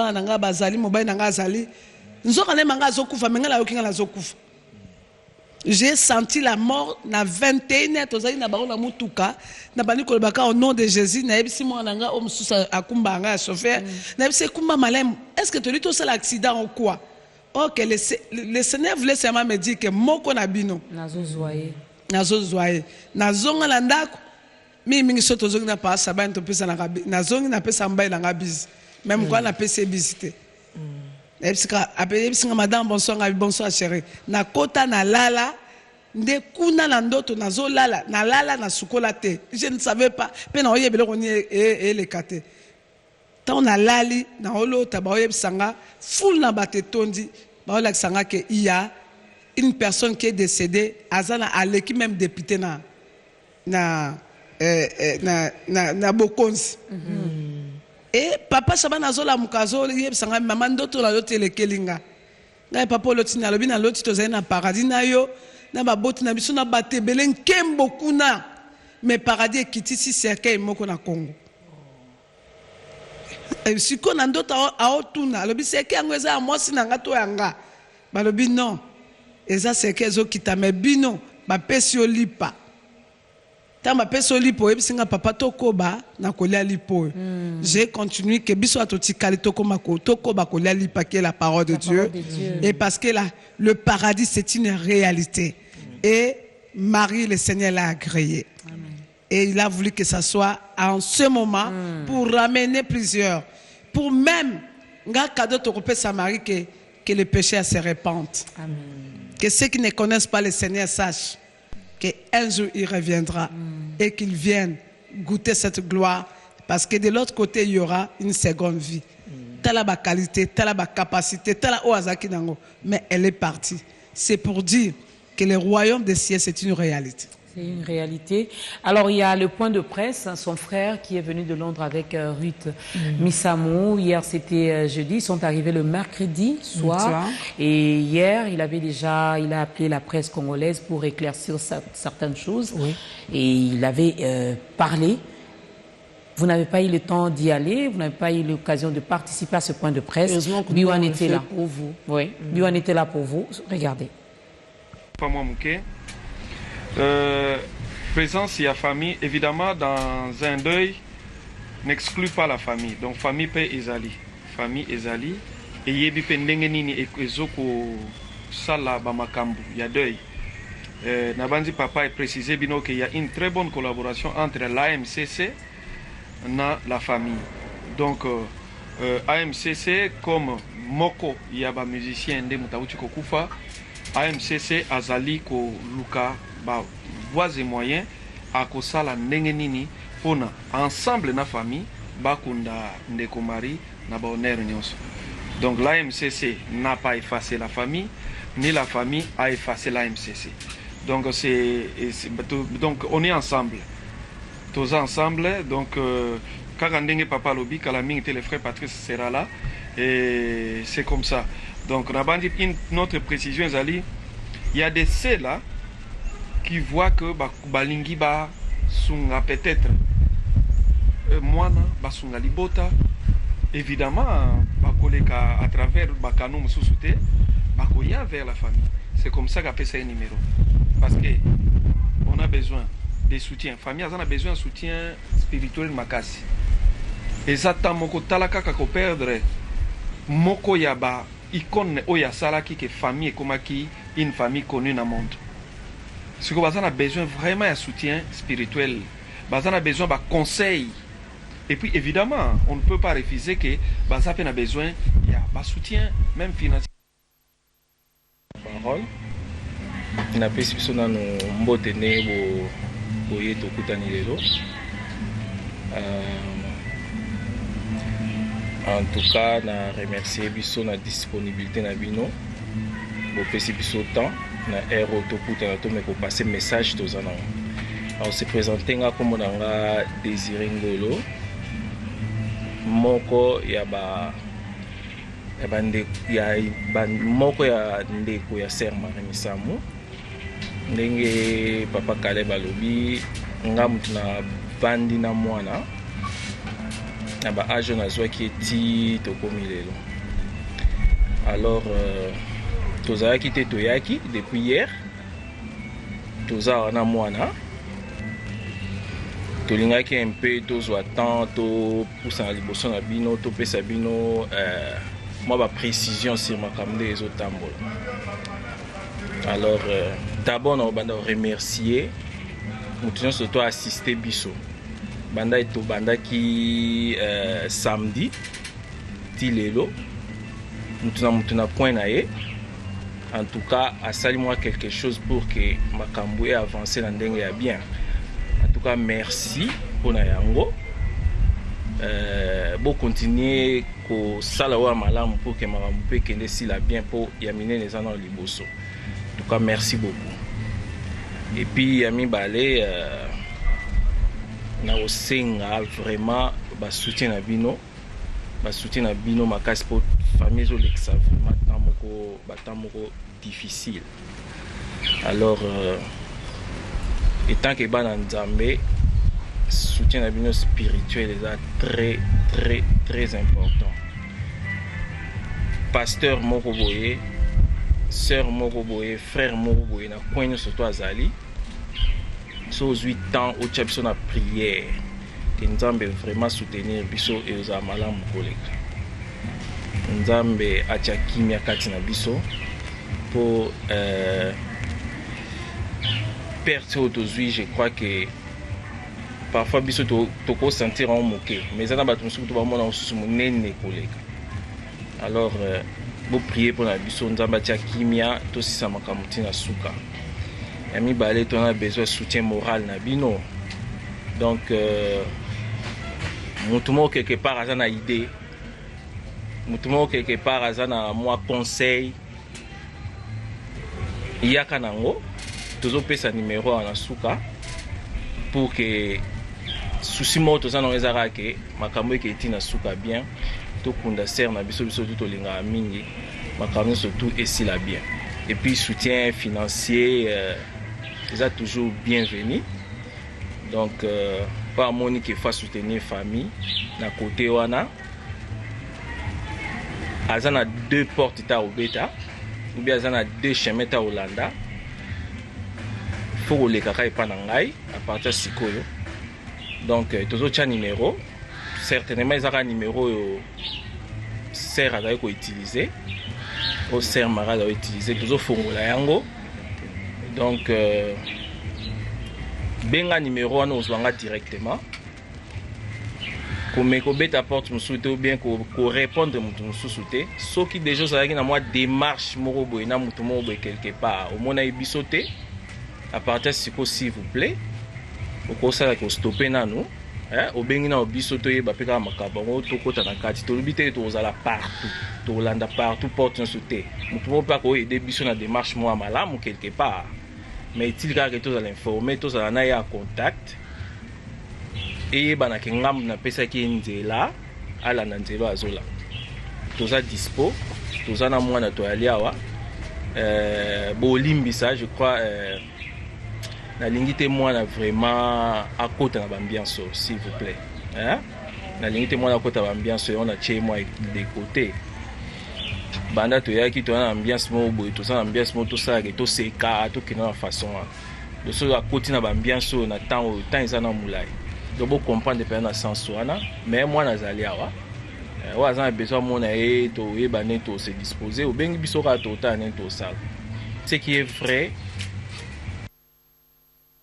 J'ai senti la mort na 21 tozali na baona mutuka na bani kolobaka au nom de Jésus na ebisi mwana nga o mususa akumba nga chauffeur na ebisi kumba malem est-ce que tu lui tout l'accident ou quoi? OK le Seigneur voulait seulement me dire que moko na bino nazozoaye nazonga na ndako mingi soto zongi na pa sabani to pesa na zongi na pesa mbai na ngabizi même quoi na pesa visiter madame bonsoir chérie na kota na lala nde kuna na ndoto nazo lala na lala na sukola te je ne savais pas pe na oyebele ko ni le kate tant na lali na olota ba oyebsanga full na batetondi ba ola sanga que il y a une personne qui est décédée azana aleki même député na Bokonzi. Et papa Shaban azola mukazo yebsanga maman ndoto la lote lekelinga ngai papa loti na lobi na loti tozali na paradis na yo na baboti na biso na batebele nkembo kuna mais paradis ekitisi cercueil moko na Congo siko na ndoto aotuna lobi cercueil yango eza mwasi na nga to yanga balobi non eza cercueil ezokita mais bino bapesi yo lipa tamba peso lipo ebisinga papa tokoba na kolia lipo. J'ai continué que biso atotikali tokoma ko tokoba kolia lipa qui est la parole de Dieu. Et parce que là le paradis c'est une réalité et Marie le Seigneur l'a agréé. Et il a voulu que ça soit en ce moment pour ramener plusieurs pour même nga cadeau tokopesa Marie que les péchés se répandent. Que ceux qui ne connaissent pas le Seigneur sachent qu'un jour il reviendra et qu'il vienne goûter cette gloire Parce que de l'autre côté, il y aura une seconde vie. Tala ba qualité, tala ba capacité, tala oazaki nango. Mais elle est partie. C'est pour dire que le royaume des cieux, c'est une réalité. C'est une réalité. Alors, il y a le point de presse, hein, son frère qui est venu de Londres avec Ruth Misamou. Hier, c'était jeudi. Ils sont arrivés le mercredi soir. Et hier, il a appelé la presse congolaise pour éclaircir certaines choses. Oui. Et il avait parlé. Vous n'avez pas eu le temps d'y aller, vous n'avez pas eu l'occasion de participer à ce point de presse. Heureusement que Biwan était là pour vous. Oui, Biwan était là pour vous. Regardez. Pas moi, Mouké. Présence, il y a famille. Évidemment, dans un deuil, n'exclut pas la famille. Donc, famille peut ezali. Famille ezali. Et yebi pendengenini ezoko sala bamakambu. Il y a deuil. Nabandi Papa a précisé qu'il y a une très bonne collaboration entre l'AMCC et la famille. Donc, AMCC, comme Moko, il y a des musiciens de Moutaouchi Kokufa, AMCC, Azali, Ko Luka, voies et moyens, à Kosala Nengenini, pour ensemble na famille, Bakunda Ndekomari, Nabaoner Nyos. Donc, l'AMCC n'a pas effacé la famille, ni la famille a effacé l'AMCC. Donc, donc, on est ensemble. Tous ensemble, donc quand Papa Lobi, Kalaming et le frère Patrice sera là, et c'est comme ça. Donc, une autre précision, Zali, il y a des C là qui voient que Balingi ba sunga peut-être Moana, Basunga Libota, évidemment, à travers Bakano Moussouté, Bakoya vers la famille. C'est comme ça qu'appelle ça un numéro. Parce qu'on a besoin des soutiens. La famille a besoin de soutien spirituel makasi. Et ça, moko talaka kako perdre moko yaba icône oya salaki que famille comme qui une famille connue dans le monde. Ce que on a besoin vraiment de soutien spirituel. On a besoin de conseils. Et puis évidemment, on ne peut pas refuser que ça a besoin de soutien même financier. Parole. Na pesi biso nano mbote ne boye tokutani lelo. En tout cas, na remercier biso na disponibilité na bino. Bo pesi biso temps na aéro tokutana to me ko passer message tozana. Alors se présenter nga comme nga Désiré Ngolo. Moko ya moko ya ndeko ya Sœur Marie Misamou. Ndenge Papa Caleb alobi nga mutu na vandi na mwana na ba age nazwaki eti tokomi lelo. Alors tozalaki te toyaki depuis hier toza wana mwana tolingaki un peu tozwa temps topusa na liboso na bino topesa bino moi ba précision sur makambo nde ezotambola. Alors d'abord on va remercier mutu nyonso to assister biso banda eto bandaki samedi ti lelo mutu na point na ye. En tout cas asali moi quelque chose pour que makambo e avancer na ndenge ya bien. En tout cas merci pour na yango. Bon continuer ko sala wa malamu pour que makambo pe kende sila bien pour yamine les ans liboso. En tout cas merci beaucoup. Et puis Yami Balé na osenga vraiment ba soutien na bino makasi pour famille zo lexa vraiment temps moko difficile. Alors étant que bana nzambe soutien na bino spirituel est très très très important. Pasteur moko boye, sœur moko boye, frère moko boye na coin surtout azali so 8 ans au tchapso na prière que nzambe vraiment soutenir biso et aux malamu koleka. Nzambe atia kimia kati na biso pour perte autozui. Je crois que parfois biso toko sentir en moqué mais ça na batumsu to ba mona sumu nene koleka. Alors vous priez pour la biso nzambe atia kimia to sisa makamuti na suka. Yami Balé on a besoin de soutien moral na bino. Donc motu moko quelque part aza na idée, motu moko quelque part aza na mwa conseil yaka nango tozopesa numéro wana suka pour que souci moko toza nango ezaka ke makambo eke etina suka bien tokunda ser na biso biso tolingaka mingi makambo nyonso tout esila bien. Et puis soutien financier eza toujours bienvenu. Donc pas moni qui fa soutenir famille na côté wana azana 2 portes ta obeta ou bien azana 2 chemins ta Olanda faut le kaka epa na ngai à partir sikoyo. Donc tozo cha numéro certainement ezaka numéro ser azali ko utiliser au ser mara azali utiliser tozo fongola yango. Donc benga numéro wana ozwanga directement komeko beta porte mosusu te ou bien ko répondre mutu mosusu te soki déjà ozalaki na mwa démarche moko boye na mutu moko boye quelque part omona biso te à partir siko s'il vous plaît okosala ko stopper nanu obengi na biso to yeba pe kaka makambo ngo tokota na kati tolobi te tozala partout tolanda partout porte nyonso te mutu moko pa ko aider biso na démarche moko malamu quelque part. Mais il y a des choses à l'informer, tous à en contact. Et ben na kengam na pesa ki nzela ala na nzela azola. Tous à dispo, tous à na mwana to aliawa. Bolimbisa, je crois na lingite mwana vraiment à côté na ambiance s'il vous plaît. Hein? Na lingite mwana à côté ambiance on a chez moi des côtés. Banda to yaki to na ambiance mo boy to sa ambiance mo to sa ke to seka to kina façon de so à côté na ambiance na temps ezana mulai do bo comprendre pe na sens wana mais moi nazali awa wa za besoin mo na e to e bané to se disposer ou bengi biso ka to ta ne to sa ce qui est vrai.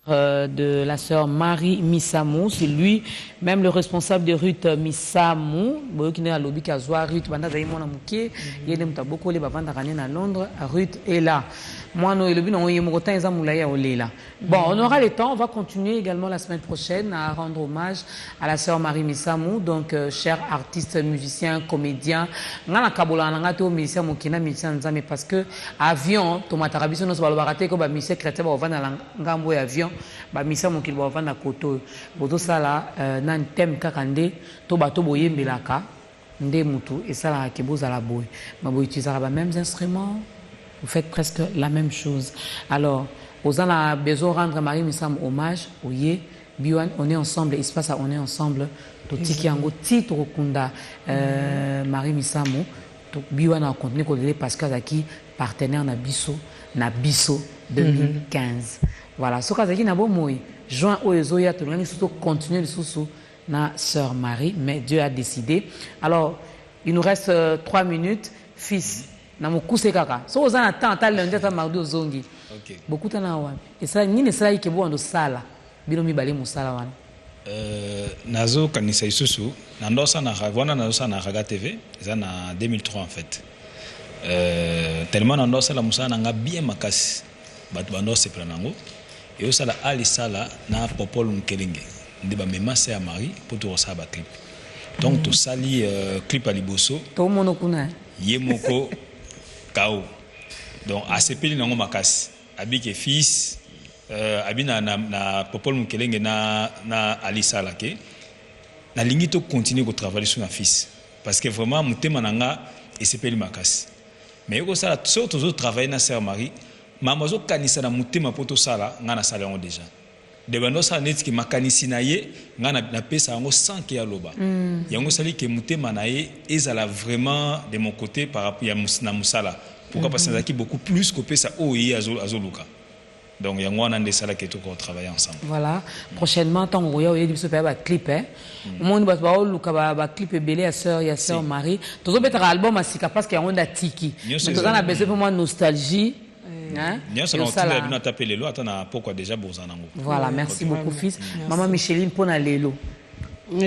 De la sœur Marie Misamou, c'est lui, même le responsable de Ruth Misamou, qui est à l'objet Kazoa, Ruth, Banda Zaïmona Mouké, il y a beaucoup de Banda Ranen à Londres, Ruth est là. Moi, nous, le but, on est Mogotin et Zamoulaya Olela. Bon, on aura le temps, on va continuer également la semaine prochaine à rendre hommage à la sœur Marie Misamou, donc cher artiste, musicien, comédien. Ngana Kabola, Nangate au musicien Mokina, musicien Nzame, parce que avion, Tomatarabiso, nous sommes baraté comme un musicien chrétien, on va dans l'angambo avion. Ba misa mokili ba vanda koto boto sala nan thème kakande to bato boyembelaka nde mutu et sala ke bozala boy ma bo utiliser ba mêmes instruments, vous faites presque la même chose. Alors aux en a besoin rendre Marie Misam hommage oye biwan on est ensemble il se passe on est ensemble to tiki yango titre kunda Marie Misamu to biwan a continuer ko parce que zaki partenaire na biso 2015. Voilà, ce cas na bon moi juin au ezoya to ngani surtout continuer le sous na sœur Marie, mais Dieu a décidé. Alors, il nous reste 3 minutes fils na mokuse kaka. So ozana tant lundi ta mardi ozongi. OK. Beaucoup tana wa. Et ça ni ne sala ikebo ando sala. Bino mi bale musala wana. Nazo kanisa isusu na ndosa na ravana nazo na Raga TV, ça na 2003 en fait. Tellement na ndosa la musala nga bien makasi. Batu bandosa planango. Et aussi la alisala na popol mkelenge ndeba memase ya Marie pour tout ça ba clip. Donc tout sali clip à liboso. To mono kuna. Yemoko kao. Donc ACP nango makasi. Abike fils abina na popol mkelenge na alisala ke. Na lingi to continuer ko travailler sur na fils parce que vraiment mutema nanga ACP makasi. Mais ko sala surtout autres travailler na sœur Marie. Mamazo kanisa na mutema poto sala ngana sala yango déjà de bando sa net ki makanisi na ye ngana na pesa yango sans ki aloba yango sali ke mutema na ye ezala vraiment de mon côté par rapport ya na musala pourquoi parce que beaucoup plus que pesa oyi azoluka donc yango wana nde sala ke to ko travailler ensemble. Voilà, prochainement tant oya oya biso pa ba clip monde ba luka ba clip belé à sœur Marie tozo betara album asika parce que yango nda tiki mais tozo na besoin pour moi nostalgie. Voilà, merci beaucoup fils. Maman Micheline pour na lelo.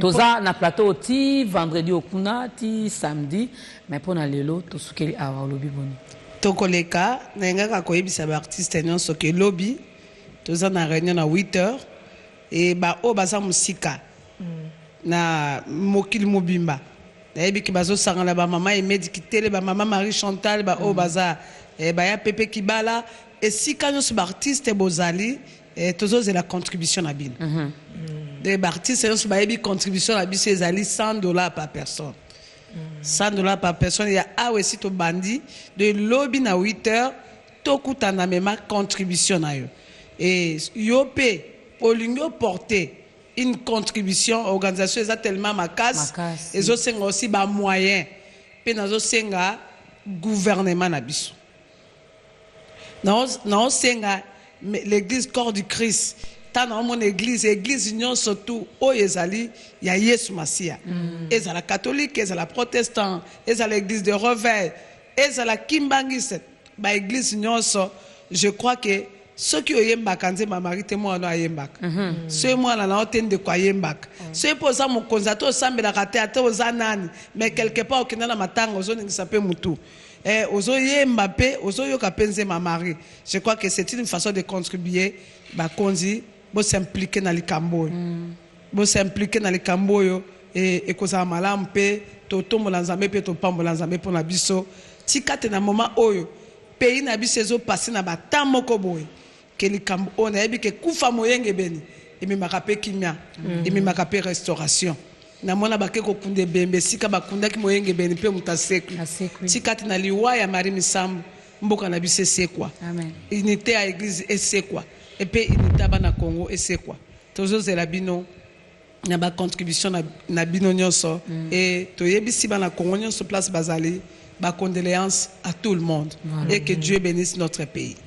Toza na plateau ti vendredi au kuna ti samedi mais pour na lelo to sukeli awa lobby boni. Tokoleka nenga ka koyebisa ba artiste nyonso ke lobby toza na réunion à 8h et ba o baza musika. na mokili mobimba nayebi ki bazosangana bamama Emedi Kitele bamama Marie Chantal o baza baya Pepe Kibala esika nyonso baartiste bozali tozozela contribution na bino de baartiste nyonso bayebi contribution na biso ezali $100 par personne. $100 par personne. Il y a aussi to bandi de lobby na 8h tokutana mema contribution na yo. Et yopé olingo porter une contribution organisation est tellement makas et zo senga aussi ba moyen pe nazo senga gouvernement na biso. Non senga l'église corps du Christ. Tant dans mon église union surtout au Ezali, il y a Yesu Masia. Ezala catholique, ezala protestant, ezala l'église de Reveil, ezala Kimbangis, ba église union so, je crois que ceux qui ont yembak anze ma mari témoin na yembak. Ceux moi na antenne de quoi yembak. Ceux posa mon konzato sambe la raté ate ozanani, mais quelque part okina na matanga ozoni ngisape mutu. Ozo yembape, ozo yoka penze ma mari. Je crois que c'est une façon de contribuer ba konzi bo s'impliquer dans les camboyo bo s'impliquer dans les camboyo et koza malamu pe to tombola nzambe pe to pambola nzambe pona biso tikate na moment oyo pays na biso ezo passer na batam moko boye ke likambo on a ke kufa moyenge beni emi makape kimia emi makape restauration na mona bake ko kunde bembe sika bakunda ki moyenge beni pe mutaseku tikate na liwa ya Marie Misambo mboka na biso c'est quoi unité à église et c'est quoi et puis unité na Congo et c'est quoi toujours c'est la bino na ba contribution na bino nyonso et to yebisi na Congo nyonso place bazali ba condoléances à tout le monde et que Dieu bénisse notre pays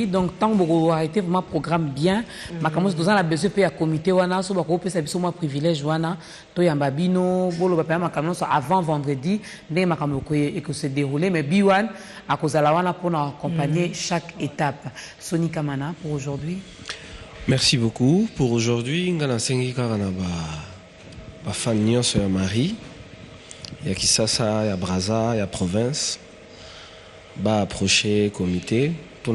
donc tant que a été vraiment programme bien makamose dans la besoin pe ya comité wana so ba ko pesa biso moi privilège wana to yamba bino bolo ba pa makamose avant vendredi ndé makamoko et que se dérouler mais biwan a kozala wana pour accompagner chaque étape. Soni Kamana pour aujourd'hui. Merci beaucoup pour aujourd'hui ngana sengi karana ba fan nyonso ya Marie. Il y a Kisasa, il y a Braza, il y a province. Bah approcher comité pour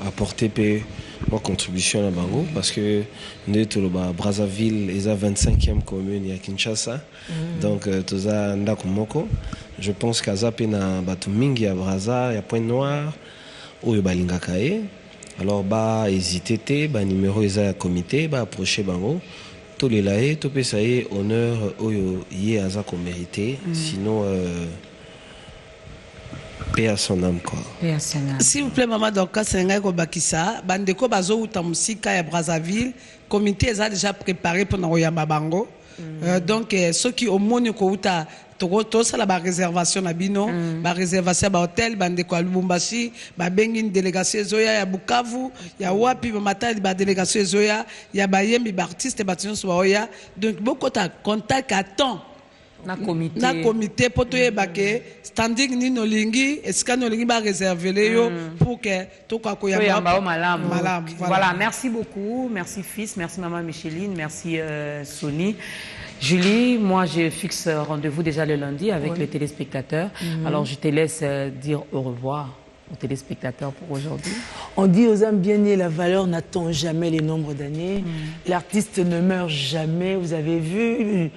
apporter ma contribution à Bango parce que nous sommes Brazzaville est la 25e commune à Kinshasa. Donc tout ça ndakumoko. Je pense qu'à Zapena Batumingi à Braza, il y a Point Noir ou il Balingakae. Alors bah hésiter bah numéro est comité bah approcher Bango. Tous les laïcs, tout peut sailler honneur au yé à ça qu'on mérité, sinon paix à son âme quoi. S'il vous plaît maman donc c'est un ko bakisa bandeko bazo utamusika ya Brazzaville comité a déjà préparé pour na bango donc ceux qui au monde ko uta to ça la réservation na bino ba réservation ba hôtel bandeko à Lubumbashi ba bengi une délégation zoya ya Bukavu ya wapi ba matali ba délégation zoya ya ba yembi ba artiste ba tinso oya donc beaucoup ta contact à temps na comité poto yebake standing ni no lingi esika no lingi ba réserver yo pour que to kwa ko ya malam. Voilà, merci beaucoup, merci fils, merci maman Micheline, merci Soni. Julie, moi je fixe rendez-vous déjà le lundi avec les téléspectateurs. Alors je te laisse dire au revoir aux téléspectateurs pour aujourd'hui. On dit aux âmes bien-nées, la valeur n'attend jamais les nombres d'années. L'artiste ne meurt jamais. Vous avez vu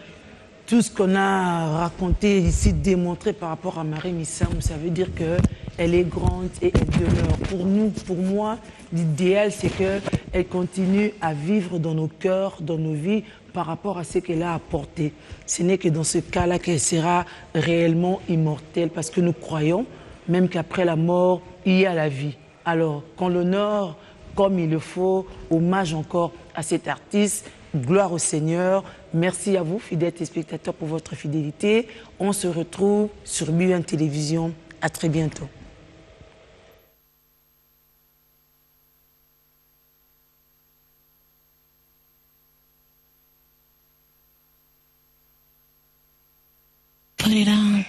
tout ce qu'on a raconté ici, démontré par rapport à Marie Misambo. Ça veut dire qu'elle est grande et elle demeure. Pour nous, pour moi, l'idéal c'est qu'elle continue à vivre dans nos cœurs, dans nos vies, par rapport à ce qu'elle a apporté. Ce n'est que dans ce cas-là qu'elle sera réellement immortelle, parce que nous croyons même qu'après la mort, il y a la vie. Alors, qu'on l'honore comme il le faut, hommage encore à cet artiste, gloire au Seigneur. Merci à vous, fidèles téléspectateurs, pour votre fidélité. On se retrouve sur BUN Télévision. À très bientôt.